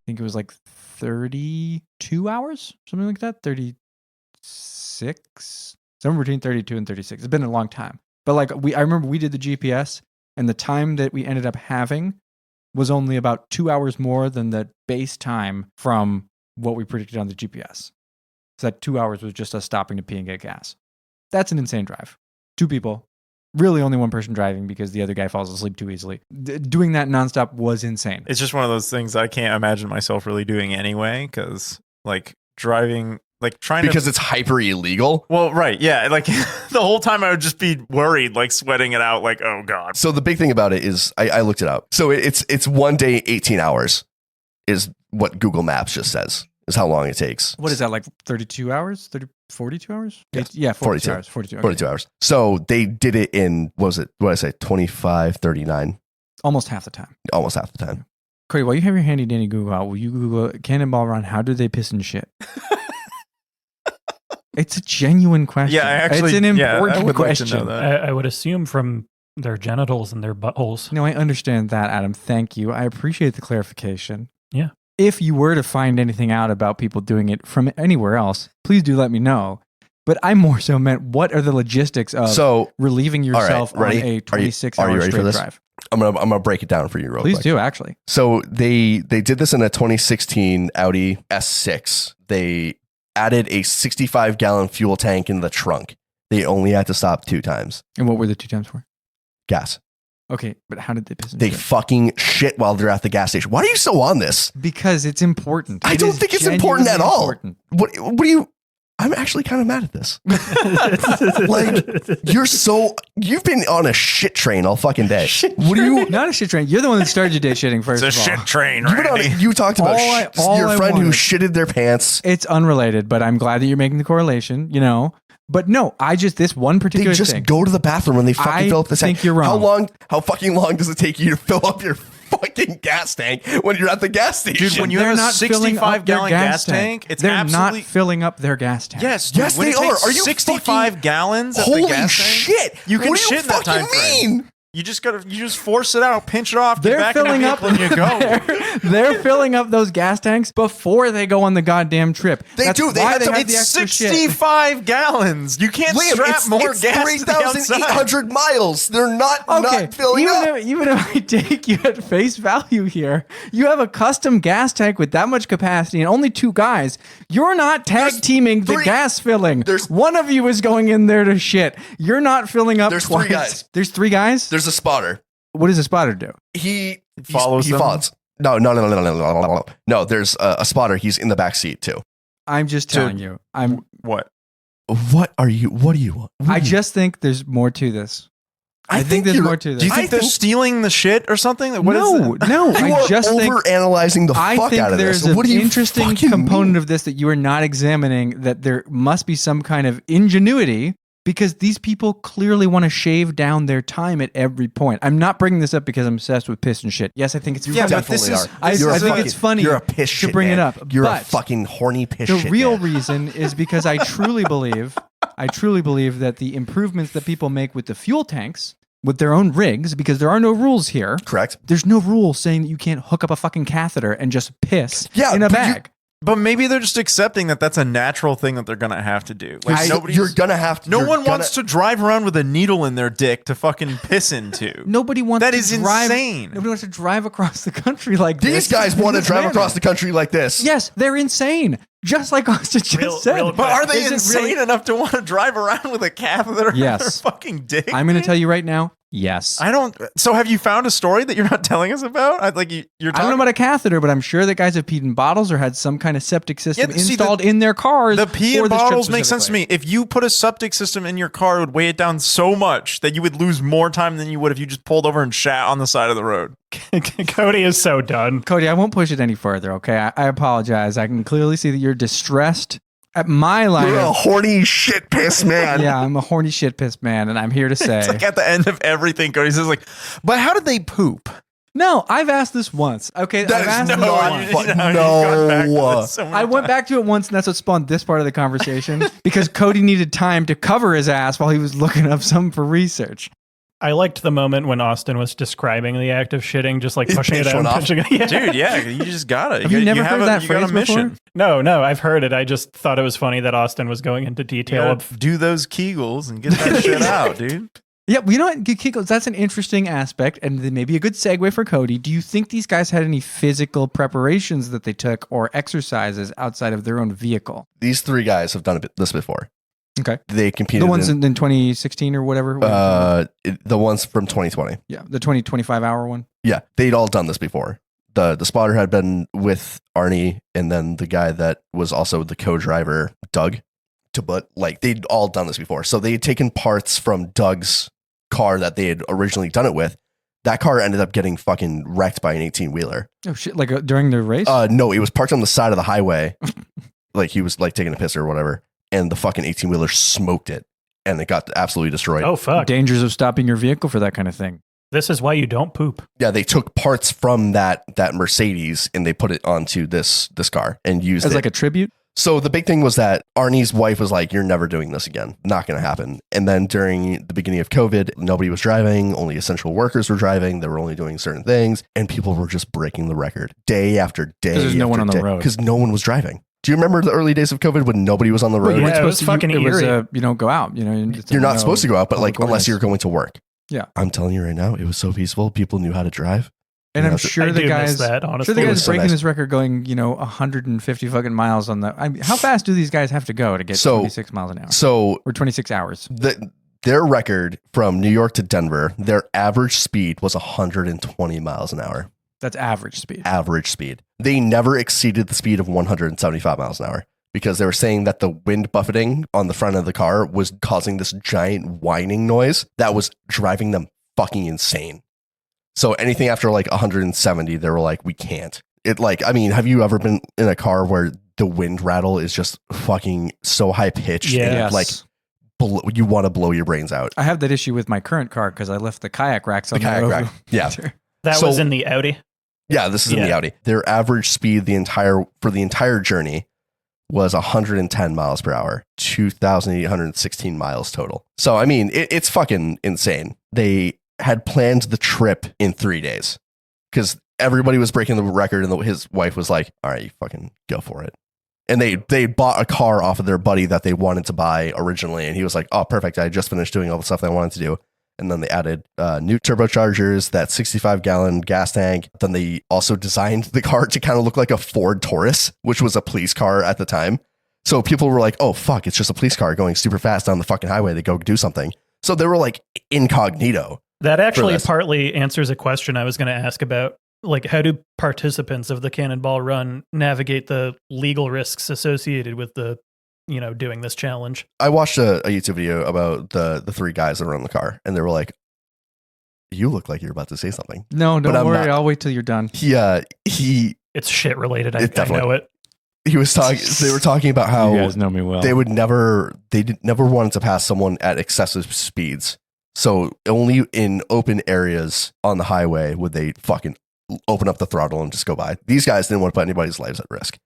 think it was like 32 hours, something like that, 36, somewhere between 32 and 36. It's been a long time. But I remember we did the GPS, and the time that we ended up having was only about 2 hours more than the base time from what we predicted on the GPS. So that 2 hours was just us stopping to pee and get gas. That's an insane drive. 2 people. Really only one person driving because the other guy falls asleep too easily. Doing that nonstop was insane. It's just one of those things I can't imagine myself really doing anyway, because driving, Because it's hyper illegal. Well, right, yeah, the whole time I would just be worried, sweating it out, oh god. So the big thing about it is I looked it up. So it's 1 day, 18 hours is what Google Maps just says is how long it takes. What is that, 32 hours? 42 hours? Yes. Yeah, 42 42 hours. 42, okay. 42 hours. So they did it in, what did I say, 25, 39, Almost half the time. almost half the time. Cody, while you have your handy dandy Google out, will you Google Cannonball Run? How do they piss and shit? It's a genuine question. Yeah, I actually, it's an I important would question. like to know that. I would assume from their genitals and their buttholes. No, I understand that, Adam. Thank you. I appreciate the clarification. Yeah. If you were to find anything out about people doing it from anywhere else, please do let me know. But I more so meant, what are the logistics of relieving yourself ready? on a Are you 26-hour ready for straight this? drive? I'm gonna break it down for you real Please quick. do, actually. So they did this in a 2016 Audi S6. They added a 65-gallon fuel tank in the trunk. They only had to stop 2 times. And what were the 2 times for? Gas. Okay, but how did they piss and They shit? fucking shit while they're at the gas station. Why are you so on this? Because it's important. I It don't is think it's important at genuinely all. important. What do you? I'm actually kind of mad at this. You've been on a shit train all fucking day. What do you? Not a shit train. You're the one that started your day shitting first It's a of all. shit train, You've been on Randy. it. You talked about All your I friend who wanted- shitted their pants. It's unrelated, but I'm glad that you're making the correlation, But no, this one They particular just thing. go to the bathroom and they fucking I fill up the tank. think you're wrong. How fucking long does it take you to fill up your fucking gas tank when you're at the gas station? Dude, when you They're have a not filling up their 65-gallon gas tank, it's They're absolutely... not filling up their gas tank. Yes, dude, Yes, when they it takes are. Are you 65 gallons at Holy the gas tank? shit! You can What do you shit in that fucking time frame. mean? You just force it out, pinch it off, get They're back in the filling up. vehicle, and you go. They're filling up those gas tanks before they go on the goddamn trip. They That's do. They why have to- the It's extra shit. 65 gallons. You can't Liam, strap it's more gas to the outside. 3,800 miles. They're not filling up. Even if I take you at face value here, you have a custom gas tank with that much capacity and only 2 guys. You're not tag teaming the three- gas filling. there's- One of you is going in there to shit. You're not filling up There's twice. 3 guys. There's 3 guys? There's a spotter. What does a spotter do? He follows He them? follows. No. No, there's a spotter. He's in the back seat too. I'm just telling you. What? What do you want? I just think there's more to this. I think there's more to this. Do you think they're stealing the shit or something? What is no. You I are just think over-analyzing the I fuck think out of this. there's What an do you interesting fucking component mean? of this that you are not examining, that there must be some kind of ingenuity because these people clearly want to shave down their time at every point. I'm not bringing this up because I'm obsessed with piss and shit. Yes, I think it's You funny. definitely are. I think it's funny You're a piss to shit bring man. it up. You're a but fucking horny piss the shit real man. reason is because I truly believe that the improvements that people make with the fuel tanks, with their own rigs, because there are no rules here. Correct. There's no rule saying that you can't hook up a fucking catheter and just piss in a but bag. But maybe they're just accepting that that's a natural thing that they're going to have to do. Like You're gonna have to. No one wants to drive around with a needle in their dick to fucking piss into. Nobody wants That to is drive, insane. Nobody wants to drive across the country like These this. guys want to This drive manner. across the country like this. Yes, they're insane. Just like Austin just said. real But are they Is it insane really- enough to want to drive around with a catheter in Yes. their fucking dick? I'm going to tell you right now, yes. I don't. So have you found a story that you're not telling us about? You're I talking don't know about a catheter, but I'm sure that guys have peed in bottles or had some kind of septic system Yeah, see, installed in their cars. the pee for in this trip bottles makes sense to specifically. me. If you put a septic system in your car, it would weigh it down so much that you would lose more time than you would if you just pulled over and shat on the side of the road. Cody is so done. Cody, I won't push it any further, okay? I apologize. I can clearly see that you're distressed at my line. You're a of- horny shit piss man. yeah, I'm a horny shit pissed man, and I'm here to say. It's like at the end of everything, Cody says like, "But how did they poop?" No, I've asked this once. Okay, That I've is asked not this fu- once. you've gone back to this so many I went times. back to it once, and that's what spawned this part of the conversation because Cody needed time to cover his ass while he was looking up something for research. I liked the moment when Austin was describing the act of shitting, just like pushing it Pinch out and one off. pinching it. Yeah. Dude, yeah, you just got it. Have you never heard that you got phrase a mission. before? No, I've heard it. I just thought it was funny that Austin was going into You detail gotta of. do those Kegels and get that shit out, dude. Yeah, you know what, Kiko, that's an interesting aspect, and then maybe a good segue for Cody. Do you think these guys had any physical preparations that they took or exercises outside of their own vehicle? These three guys have done this before. Okay. They competed. The ones in 2016 or whatever? The ones from 2020. Yeah, the 20-25 hour one. Yeah, they'd all done this before. The spotter had been with Arnie, and then the guy that was also the co-driver, Doug, they'd all done this before. So they had taken parts from Doug's car that they had originally done it with. That car ended up getting fucking wrecked by an 18-wheeler. Oh shit! Like during the race? No, it was parked on the side of the highway. Like he was like taking a piss or whatever, and the fucking 18-wheeler smoked it, and it got absolutely destroyed. Oh, fuck. Dangers of stopping your vehicle for that kind of thing. This is why you don't poop. Yeah, they took parts from that Mercedes and they put it onto this car and used As it. like a tribute? So the big thing was that Arnie's wife was like, "You're never doing this again. Not going to happen." And then during the beginning of COVID, nobody was driving. Only essential workers were driving. They were only doing certain things, and people were just breaking the record day after day. 'Cause there's no one on the road. Because no one was driving. Do you remember the early days of COVID when nobody was on the road? you weren't Yeah, it was supposed to. fucking It was eerie. go out. You know, You're not supposed to go out, but like public unless you're awareness. going to work. Yeah. I'm telling you right now, it was so peaceful. People knew how to drive. And I'm Yeah, sure I the do guys. miss that, Sure, honestly. the It guys was so breaking nice. this record going, 150 fucking miles on the. How fast do these guys have to go to get So- 26 miles an hour? So Or 26 hours? their record from New York to Denver, their average speed was 120 miles an hour. That's average speed. Average speed. They never exceeded the speed of 175 miles an hour because they were saying that the wind buffeting on the front of the car was causing this giant whining noise that was driving them fucking insane. So anything after like 170, they were like, we can't. Have you ever been in a car where the wind rattle is just fucking so high pitched? Yeah. Yes. You want to blow your brains out. I have that issue with my current car because I left the kayak racks on The kayak there rack. Yeah. That So- was in the Audi. Yeah, this is in the Yeah. Audi. Their average speed for the entire journey was 110 miles per hour, 2,816 miles total. So, I mean, it's fucking insane. They had planned the trip in 3 days because everybody was breaking the record, and his wife was like, "All right, you fucking go for it." And they bought a car off of their buddy that they wanted to buy originally, and he was like, "Oh, perfect! I just finished doing all the stuff that I wanted to do." And then they added new turbochargers, that 65-gallon gas tank. Then they also designed the car to kind of look like a Ford Taurus, which was a police car at the time. So people were like, "Oh, fuck, it's just a police car going super fast down the fucking highway to go do something." So they were like incognito. That actually this. partly answers a question I was going to ask about. Like, how do participants of the Cannonball Run navigate the legal risks associated with doing this challenge? I watched a YouTube video about the three guys that were in the car, and they were like, "You look like you're about to say something." No, But don't I'm worry. not. I'll wait till you're done. He It's shit related. I It definitely- know it. He was talking. They were talking about how You guys know me well. they never wanted to pass someone at excessive speeds. So only in open areas on the highway would they fucking open up the throttle and just go by. These guys didn't want to put anybody's lives at risk,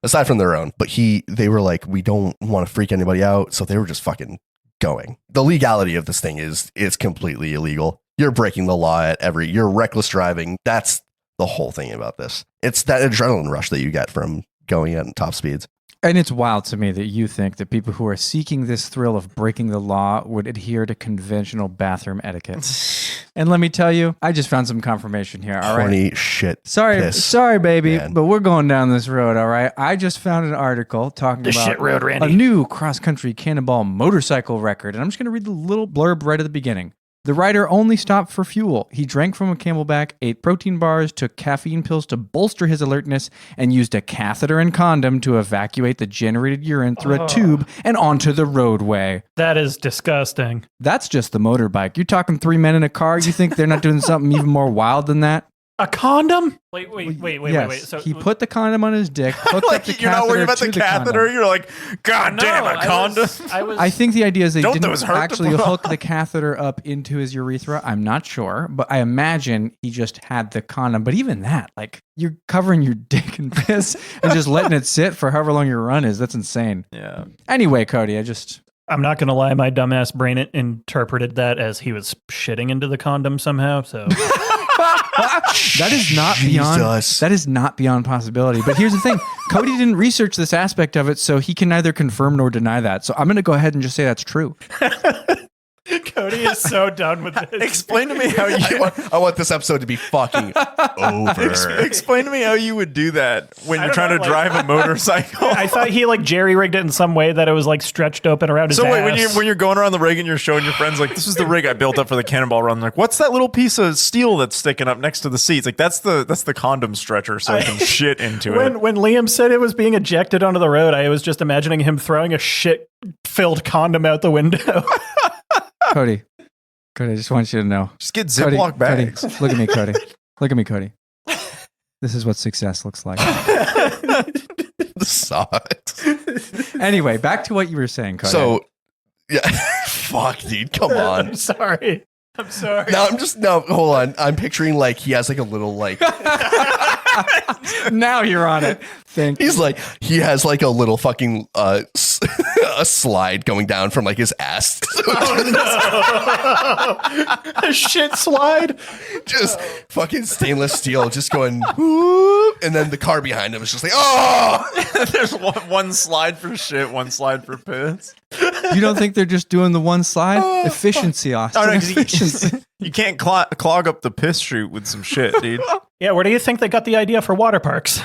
aside from their own. But they were like, we don't want to freak anybody out, so they were just fucking going. The legality of this thing is completely illegal. You're breaking the law you're reckless driving. That's the whole thing about this. It's that adrenaline rush that you get from going at top speeds. And it's wild to me that you think that people who are seeking this thrill of breaking the law would adhere to conventional bathroom etiquette. And let me tell you, I just found some confirmation here. All right. Horny shit. Sorry, baby, man. but we're going down this road. All right. I just found an article talking The about shit road, Randy. a new cross-country cannonball motorcycle record. And I'm just going to read the little blurb right at the beginning. The rider only stopped for fuel. He drank from a Camelback, ate protein bars, took caffeine pills to bolster his alertness, and used a catheter and condom to evacuate the generated urine through a tube and onto the roadway. That is disgusting. That's just the motorbike. You're talking 3 men in a car. You think they're not doing something even more wild than that? A condom? Wait. Yes. So he put the condom on his dick, hooked up the You're not worried about catheter the to catheter. condom. You're like, God damn, a condom. I think the idea is they Don't didn't those hurt actually the- hook the catheter up into his urethra. I'm not sure, but I imagine he just had the condom. But even that, like, you're covering your dick in piss and just letting it sit for however long your run is. That's insane. Yeah. Anyway, Cody, I'm not going to lie. My dumbass brain interpreted that as he was shitting into the condom somehow. So that is not Jesus. beyond possibility. But here's the thing. Cody didn't research this aspect of it, so he can neither confirm nor deny that. So I'm going to go ahead and just say that's true. Cody is so done with this. Explain to me how you. I want this episode to be fucking over. Explain to me how you would do that when you're trying to drive a motorcycle. I thought he like jerry rigged it in some way that it was like stretched open around his So wait, ass. when you're going around the rig and you're showing your friends like, this is the rig I built up for the Cannonball Run. Like, what's that little piece of steel that's sticking up next to the seats? Like, that's the condom stretcher, so I can shit into it. When Liam said it was being ejected onto the road, I was just imagining him throwing a shit-filled condom out the window. Cody, I just want you to know. Just get Ziploc bags. Cody, look at me, Cody. Look at me, Cody. This is what success looks like. This sucks. Anyway, back to what you were saying, Cody. So, yeah. Fuck, dude. Come on. I'm sorry. No, hold on. I'm picturing like he has like a little like now you're on it. he has like a little fucking a slide going down from like his ass. A shit slide. Just fucking stainless steel, just going whoop, and then the car behind him is just like, oh. There's one slide for shit, one slide for piss. You don't think they're just doing the one slide? Efficiency, Austin. Oh, no, 'cause Efficiency. you can't clog up the piss chute with some shit, dude. Yeah, where do you think they got the idea for water parks?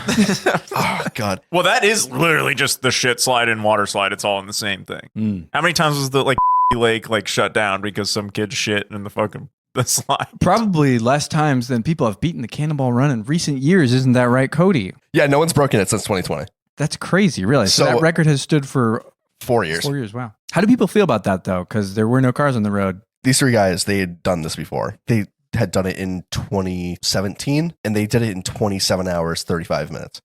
Oh god. Well, that is literally just the shit slide and water slide. It's all in the same thing. How many times was the lake shut down because some kid shit in the slide? Probably less times than people have beaten the Cannonball Run in recent years. Isn't that right, Cody? Yeah, no one's broken it since 2020. That's crazy, really. So that record has stood for 4 years. 4 years, wow. How do people feel about that, though? Because there were no cars on the road. These three guys, they had done this before. They had done it in 2017, and they did it in 27 hours, 35 minutes.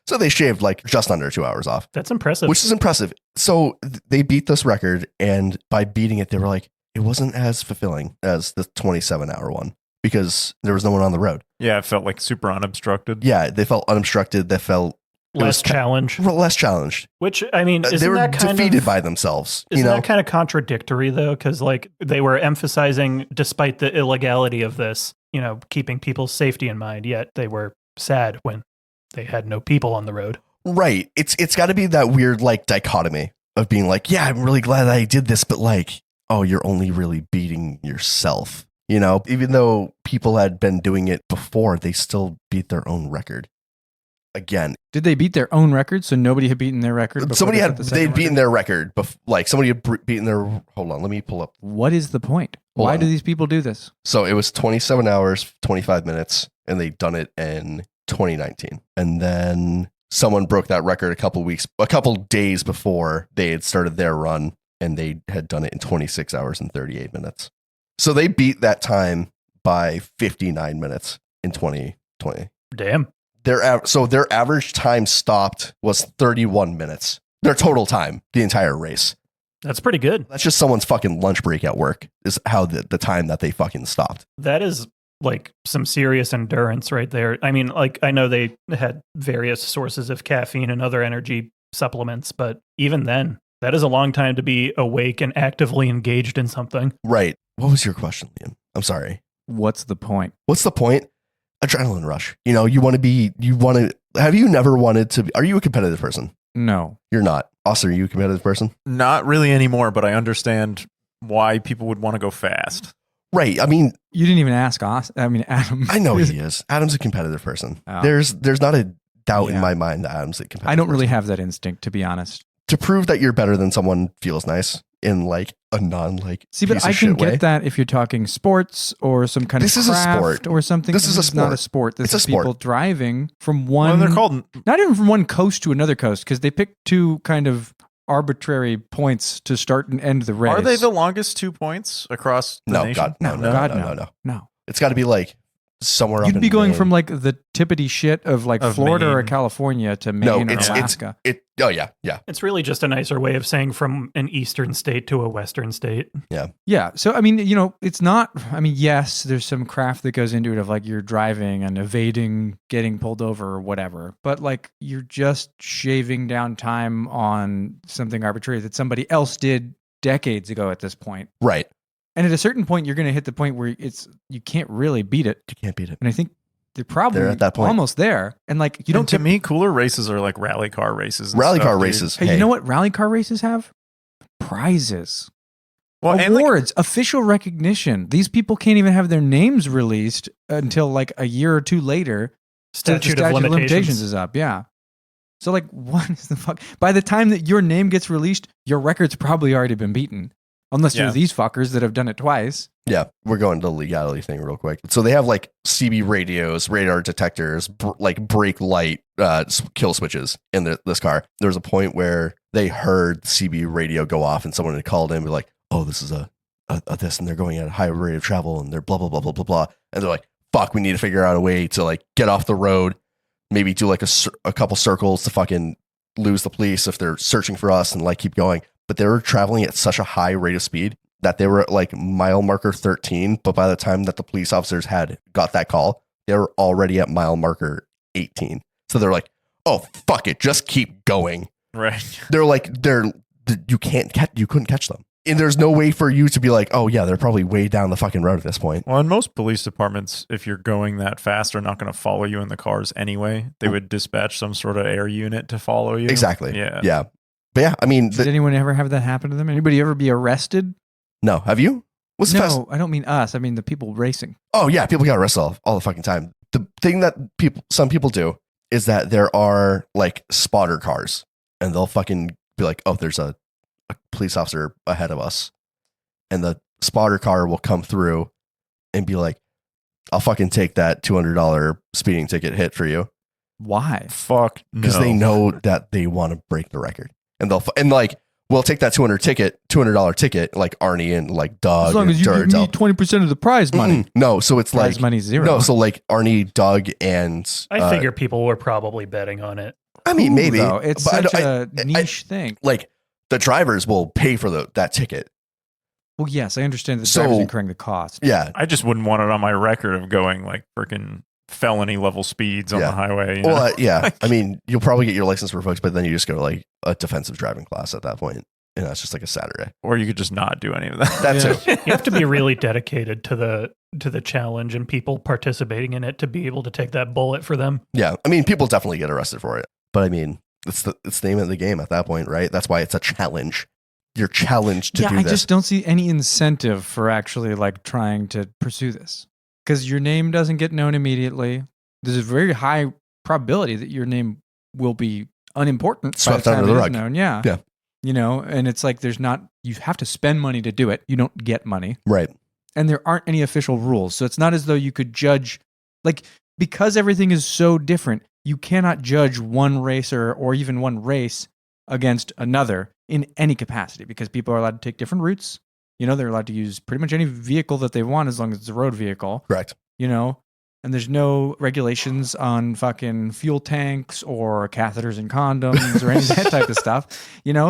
So they shaved like just under 2 hours off. That's impressive. Which is impressive. So they beat this record, and by beating it, they were like, it wasn't as fulfilling as the 27-hour one because there was no one on the road. Yeah, it felt like super unobstructed. Yeah, they felt unobstructed. They felt less challenge. Less challenged. Which, I mean, They isn't were that kind defeated of, by themselves. Isn't that kind of contradictory, though? Because, like, they were emphasizing, despite the illegality of this, keeping people's safety in mind, yet they were sad when they had no people on the road. Right. It's got to be that weird, like, dichotomy of being like, yeah, I'm really glad that I did this, but, like, oh, you're only really beating yourself. Even though people had been doing it before, they still beat their own record. Again, did they beat their own record? So nobody had beaten their record. They'd beaten their record. Somebody had beaten their. Hold on, let me pull up. What is the point? Why do these people do this? So it was 27 hours, 25 minutes, and they'd done it in 2019. And then someone broke that record a couple days before they had started their run, and they had done it in 26 hours and 38 minutes. So they beat that time by 59 minutes in 2020. Damn. their average time stopped was 31 minutes. Their total time, the entire race. That's pretty good. That's just someone's fucking lunch break at work is how the time that they fucking stopped. That is like some serious endurance right there. I mean, like, I know they had various sources of caffeine and other energy supplements, but even then, that is a long time to be awake and actively engaged in something. Right. What was your question, Liam? I'm sorry. What's the point? What's the point? Adrenaline rush. You know, have you never wanted to be, are you a competitive person? No. You're not. Austin, are you a competitive person? Not really anymore, but I understand why people would want to go fast. Right. I mean, You didn't even ask Austin. I mean, Adam. I know he is. Adam's a competitive person. Oh. There's not a doubt in Yeah. my mind that Adam's a competitive I don't really person. have that instinct, to be honest. To prove that you're better than someone feels nice in like a non like See, but piece I of can shit get way. that if you're talking sports or some kind This of is a craft sport. or something. This is a not sport. a sport. This It's a is sport. people driving from Well, one. they're called. Not even from one coast to another coast, because they pick two kind of arbitrary points to start and end the race. Are they the longest 2 points across the No, nation? God, no. No. It's got to be like somewhere up You'd in be going Maine. from like the tippity shit of like Of Florida or Maine. California to Maine No, or it's Alaska. oh yeah. It's really just a nicer way of saying from an eastern state to a western state. Yeah. So, I mean, it's not, I mean, yes, there's some craft that goes into it of like you're driving and evading getting pulled over or whatever, but like you're just shaving down time on something arbitrary that somebody else did decades ago at this point. Right. And at a certain point, you're going to hit the point where you can't really beat it. You can't beat it. And I think they're probably They're at that point. almost there. And like, you don't To get, me, cooler races are like rally car races. and Rally stuff, car dude. races. hey, you know what rally car races have? Prizes. Well, and like, Awards, official recognition. These people can't even have their names released until like a year or two later. Statute The of limitations. is up. Yeah. So like, what is the fuck? By the time that your name gets released, your record's probably already been beaten, unless Yeah. you're these fuckers that have done it twice. Yeah, we're going to the legality thing real quick. So they have like CB radios, radar detectors, like brake light kill switches in this car. There was a point where they heard the CB radio go off and someone had called in and be like, oh, this is a this, and they're going at a high rate of travel and they're blah, blah, blah, blah, blah, blah. And they're like, fuck, we need to figure out a way to like get off the road, maybe do like a couple circles to fucking lose the police if they're searching for us and like keep going. But they were traveling at such a high rate of speed that they were at like mile marker 13. But by the time that the police officers had got that call, they were already at mile marker 18. So they're like, oh, fuck it. Just keep going. right. They're like, you couldn't catch them. And there's no way for you to be like, oh yeah, they're probably way down the fucking road at this point. Well, in most police departments, if you're going that fast, are not going to follow you in the cars anyway. They would dispatch some sort of air unit to follow you. Exactly. Yeah. Yeah. But yeah, I mean, Did anyone ever have that happen to them? Anybody ever be arrested? no, have you? What's the fast? No, I don't mean us. I mean the people racing. Oh yeah, people get arrested all the fucking time. The thing that some people do is that there are like spotter cars, and they'll fucking be like, "Oh, there's a police officer ahead of us," and the spotter car will come through and be like, "I'll fucking take that $200 speeding ticket hit for you," Why? Fuck no. because they know that they want to break the record, and we'll take that $200 ticket, like Arnie and like Doug. As long as you and give me Dartel. 20% of the prize money. No, so it's Prize like money zero. no, so like Arnie, Doug, and I figure people were probably betting on it. I mean, Ooh, maybe though, it's but such a I- niche thing. like the drivers will pay for that ticket. Well, yes, I understand the So- drivers incurring the cost. Yeah, I just wouldn't want it on my record of going like freaking felony level speeds on Yeah. the highway. You know? well, yeah. I mean, you'll probably get your license revoked, but then you just go to like a defensive driving class at that point, and that's just like a Saturday. Or you could just not do any of that. That's Yeah. it. You have to be really dedicated to the challenge and people participating in it to be able to take that bullet for them. Yeah, I mean, people definitely get arrested for it, but I mean, it's the name of the game at that point, right? That's why it's a challenge. You're challenged to do I this. just don't see any incentive for actually like trying to pursue this because your name doesn't get known immediately. There's a very high probability that your name will be unimportant Swept by the time under the it is rug. known. Yeah. Yeah. And it's like you have to spend money to do it. You don't get money. Right. And there aren't any official rules. So it's not as though you could judge, like, because everything is so different, you cannot judge one racer or even one race against another in any capacity because people are allowed to take different routes. They're allowed to use pretty much any vehicle that they want as long as it's a road vehicle. Correct. And there's no regulations on fucking fuel tanks or catheters and condoms or any of that type of stuff,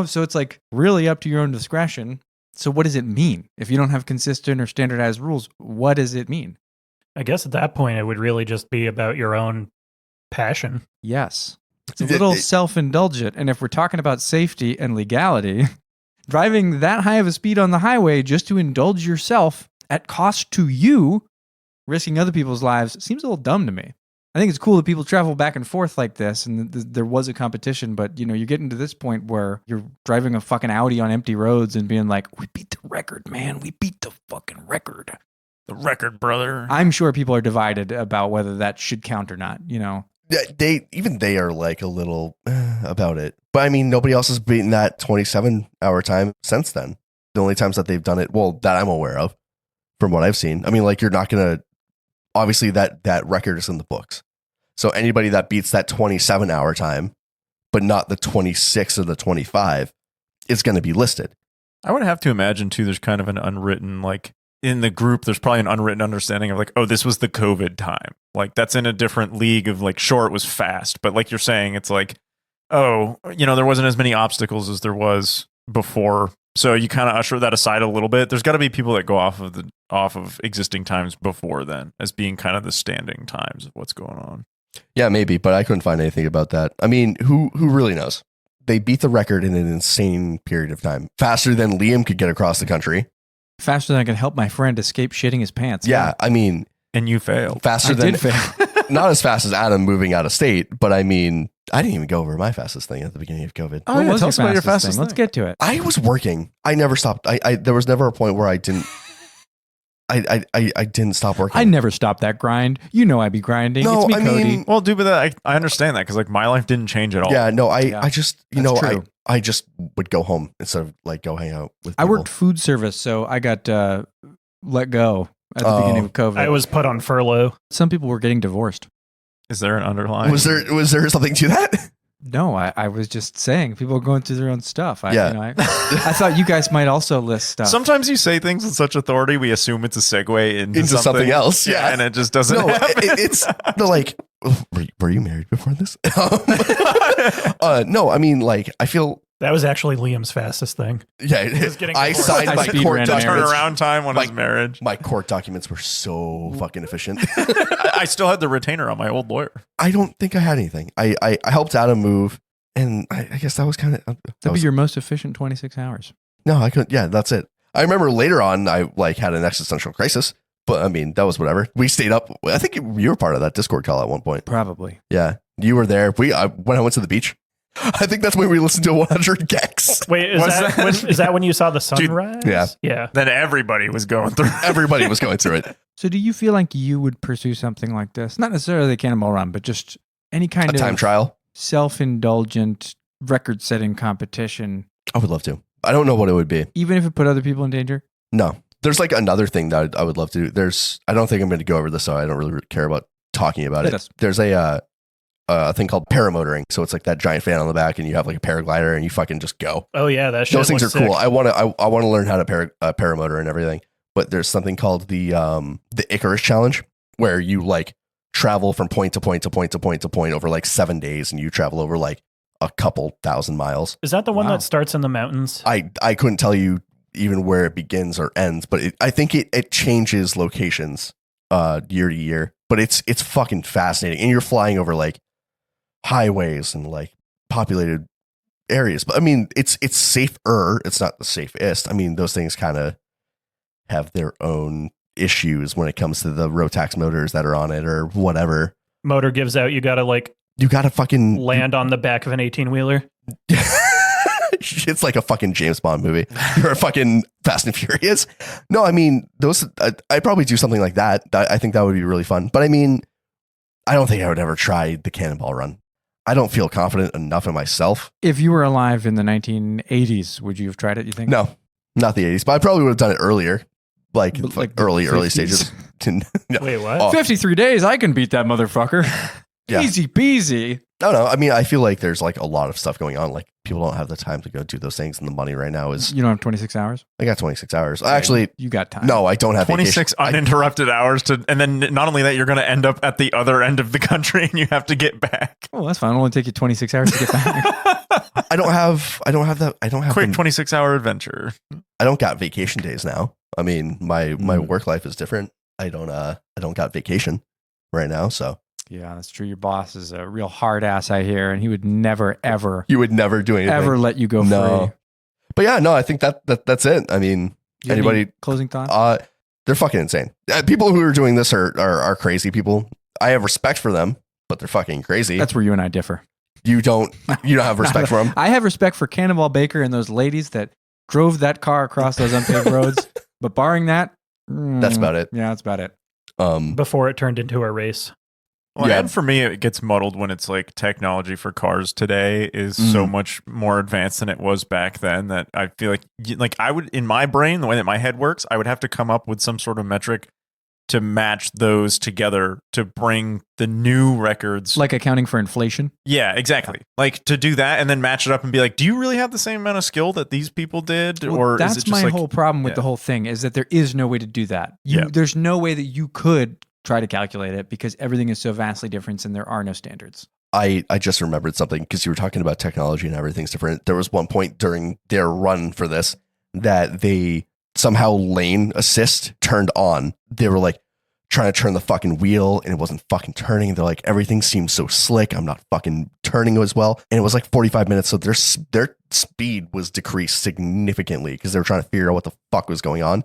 So it's like really up to your own discretion. So what does it mean? If you don't have consistent or standardized rules, what does it mean? I guess at that point, it would really just be about your own passion. Yes. It's a little self-indulgent. And if we're talking about safety and legality, driving that high of a speed on the highway just to indulge yourself at cost to you, risking other people's lives, seems a little dumb to me. I think it's cool that people travel back and forth like this, and there was a competition, but you're getting to this point where you're driving a fucking Audi on empty roads and being like, we beat the record, man. We beat the fucking record. The record, brother. I'm sure people are divided about whether that should count or not, They are like a little about it. But I mean, nobody else has beaten that 27-hour time since then. The only times that they've done it, well, that I'm aware of, from what I've seen. I mean, like, you're not going to, obviously that record is in the books. So anybody that beats that 27-hour time, but not the 26 or the 25, is going to be listed. I would have to imagine, too, there's kind of an unwritten, like, in the group, there's probably an unwritten understanding of like, oh, this was the COVID time. Like, that's in a different league of like, sure, it was fast. But like you're saying, it's like, oh, there wasn't as many obstacles as there was before. So you kind of usher that aside a little bit. There's got to be people that go off of existing times before then as being kind of the standing times of what's going on. Yeah, maybe, but I couldn't find anything about that. I mean, who really knows? They beat the record in an insane period of time. Faster than Liam could get across the country. Faster than I could help my friend escape shitting his pants. Yeah, I mean... And you failed. Faster I than... did fail. Not as fast as Adam moving out of state, but I mean, I didn't even go over my fastest thing at the beginning of COVID. What was tell us about your fastest thing? Let's get to it. I was working. I never stopped. There was never a point where I didn't... I didn't stop working. I never stopped that grind. I'd be grinding. No, it's me, I Cody. mean... Well, dude, but I understand that because like my life didn't change at all. Yeah, no, I just, true. I just would go home instead of like go hang out with people. I worked food service, so I got let go at the beginning of COVID. I was put on furlough. Some people were getting divorced. Is there an underlying? Was there something to that? No, I was just saying people are going through their own stuff. I thought you guys might also list stuff. Sometimes you say things with such authority, we assume it's a segue into something else. Yeah, and it just doesn't. No, happen. it's like, were you married before this? No, I mean, like, I feel That was actually Liam's fastest thing. Yeah, I signed my court documents. Turnaround time on his marriage. My court documents were so fucking efficient. I still had the retainer on my old lawyer. I don't think I had anything. I helped Adam move, and I guess that was kind of... That'd be your most efficient 26 hours. No, I couldn't. Yeah, that's it. I remember later on, I like had an existential crisis, but I mean, that was whatever. We stayed up. I think you were part of that Discord call at one point. Probably. Yeah, you were there. When I went to the beach. I think that's when we listened to 100 Gex. Wait, is that when you saw the sunrise? Yeah. Yeah. Then everybody was going through. Everybody was going through it. So do you feel like you would pursue something like this? Not necessarily the Cannonball Run, but just any kind of time trial, self-indulgent, record-setting competition. I would love to. I don't know what it would be. Even if it put other people in danger? No. There's like another thing that I would love to do. I don't think I'm going to go over this, so I don't really care about talking about it. There's a thing called paramotoring. So it's like that giant fan on the back and you have like a paraglider and you fucking just go. Oh yeah, that shit Those things are sick. cool. I want to learn how to paramotor and everything. But there's something called the Icarus challenge where you like travel from point to point to point to point to point over like 7 days and you travel over like a couple thousand miles. Is that the one that starts in the mountains? I couldn't tell you even where it begins or ends, but I think it changes locations year to year. But it's fucking fascinating. And you're flying over like highways and like populated areas. But I mean, it's safer. It's not the safest. I mean, those things kind of have their own issues when it comes to the Rotax motors that are on it or whatever. Motor gives out. You gotta fucking land on the back of an 18-wheeler. It's like a fucking James Bond movie. You're a fucking Fast and Furious. No, I mean, I'd probably do something like that. I think that would be really fun. But I mean, I don't think I would ever try the Cannonball Run. I don't feel confident enough in myself. If you were alive in the 1980s, would you have tried it, you think? No, not the 80s, but I probably would have done it earlier. Like early stages. Wait, what? 53 days, I can beat that motherfucker. Yeah. Easy peasy. No. I mean, I feel like there's like a lot of stuff going on. Like people don't have the time to go do those things, and the money right now is. You don't have 26 hours? I got 26 hours. Actually, you got time. No, I don't have 26 vacation. uninterrupted hours and then not only that, you're going to end up at the other end of the country and you have to get back. Oh, that's fine. It'll only take you 26 hours to get back. I don't have that. I don't have Quick 26-hour adventure. I don't got vacation days now. I mean, my work life is different. I don't got vacation right now, so. Yeah, that's true. Your boss is a real hard ass, I hear, and he would never, ever. You would never do anything. Ever let you go free. But yeah, no, I think that's it. I mean, anybody closing thoughts? They're fucking insane. People who are doing this are crazy people. I have respect for them, but they're fucking crazy. That's where you and I differ. You don't have respect for them. I have respect for Cannonball Baker and those ladies that drove that car across those unpaved roads. But barring that, that's about it. Yeah, that's about it. Before it turned into a race. Well, and for me, it gets muddled when it's like technology for cars today is so much more advanced than it was back then that I feel like I would, in my brain, the way that my head works, I would have to come up with some sort of metric to match those together to bring the new records. Like accounting for inflation? Yeah, exactly. Like to do that and then match it up and be like, do you really have the same amount of skill that these people did? Well, or that's is it just my whole problem with the whole thing is that there is no way to do that. There's no way that you could try to calculate it because everything is so vastly different and there are no standards. I just remembered something because you were talking about technology and everything's different. There was one point during their run for this that they somehow lane assist turned on. They were like trying to turn the fucking wheel and it wasn't fucking turning. They're like, everything seems so slick. I'm not fucking turning as well. And it was like 45 minutes. So their speed was decreased significantly because they were trying to figure out what the fuck was going on.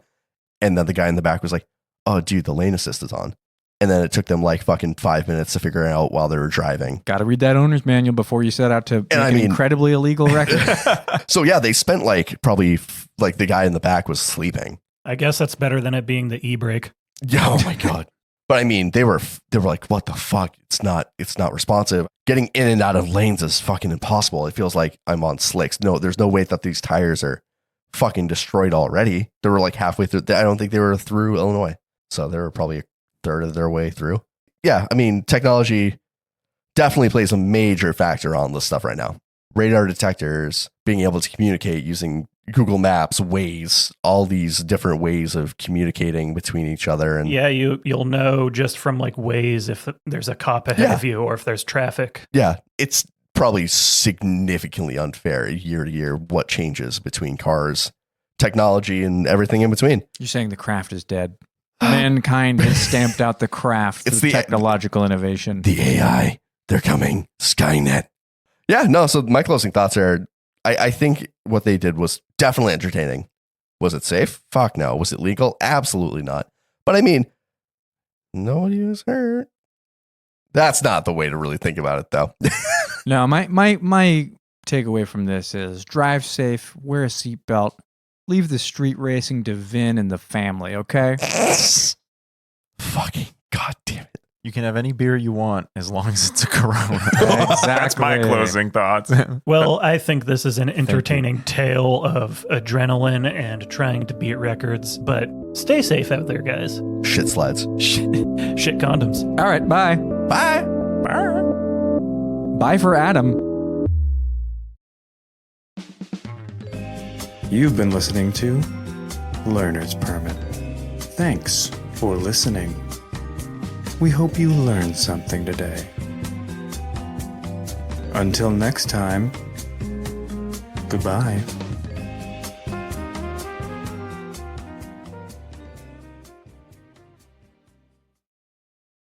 And then the guy in the back was like, oh, dude, the lane assist is on. And then it took them like fucking 5 minutes to figure it out while they were driving. Got to read that owner's manual before you set out to make an incredibly illegal record. So yeah, they spent like probably like the guy in the back was sleeping. I guess that's better than it being the e-brake. Yeah, oh my God. But I mean, they were like, what the fuck? It's not responsive. Getting in and out of lanes is fucking impossible. It feels like I'm on slicks. No, there's no way that these tires are fucking destroyed already. They were like halfway through. I don't think they were through Illinois. So they were probably a third of their way through. Yeah, I mean, technology definitely plays a major factor on this stuff right now. Radar detectors, being able to communicate using Google Maps, Waze, all these different ways of communicating between each other. And yeah, you'll know just from like Waze if there's a cop ahead of you or if there's traffic. Yeah, it's probably significantly unfair year to year what changes between cars, technology, and everything in between. You're saying the craft is dead. Mankind has stamped out the craft through technological innovation. The AI, they're coming. Skynet. Yeah, no, so my closing thoughts are, I think what they did was definitely entertaining. Was it safe? Fuck no. Was it legal? Absolutely not. But I mean, nobody was hurt. That's not the way to really think about it, though. No, my takeaway from this is drive safe, wear a seatbelt, leave the street racing to Vin and the family, okay? Fucking goddamn it. You can have any beer you want as long as it's a Corona. Exactly. That's my closing thoughts. Well, I think this is an entertaining tale of adrenaline and trying to beat records, but stay safe out there, guys. Shit slides. Shit condoms. All right, bye. Bye. Bye. Bye for Adam. You've been listening to Learner's Permit. Thanks for listening. We hope you learned something today. Until next time, goodbye.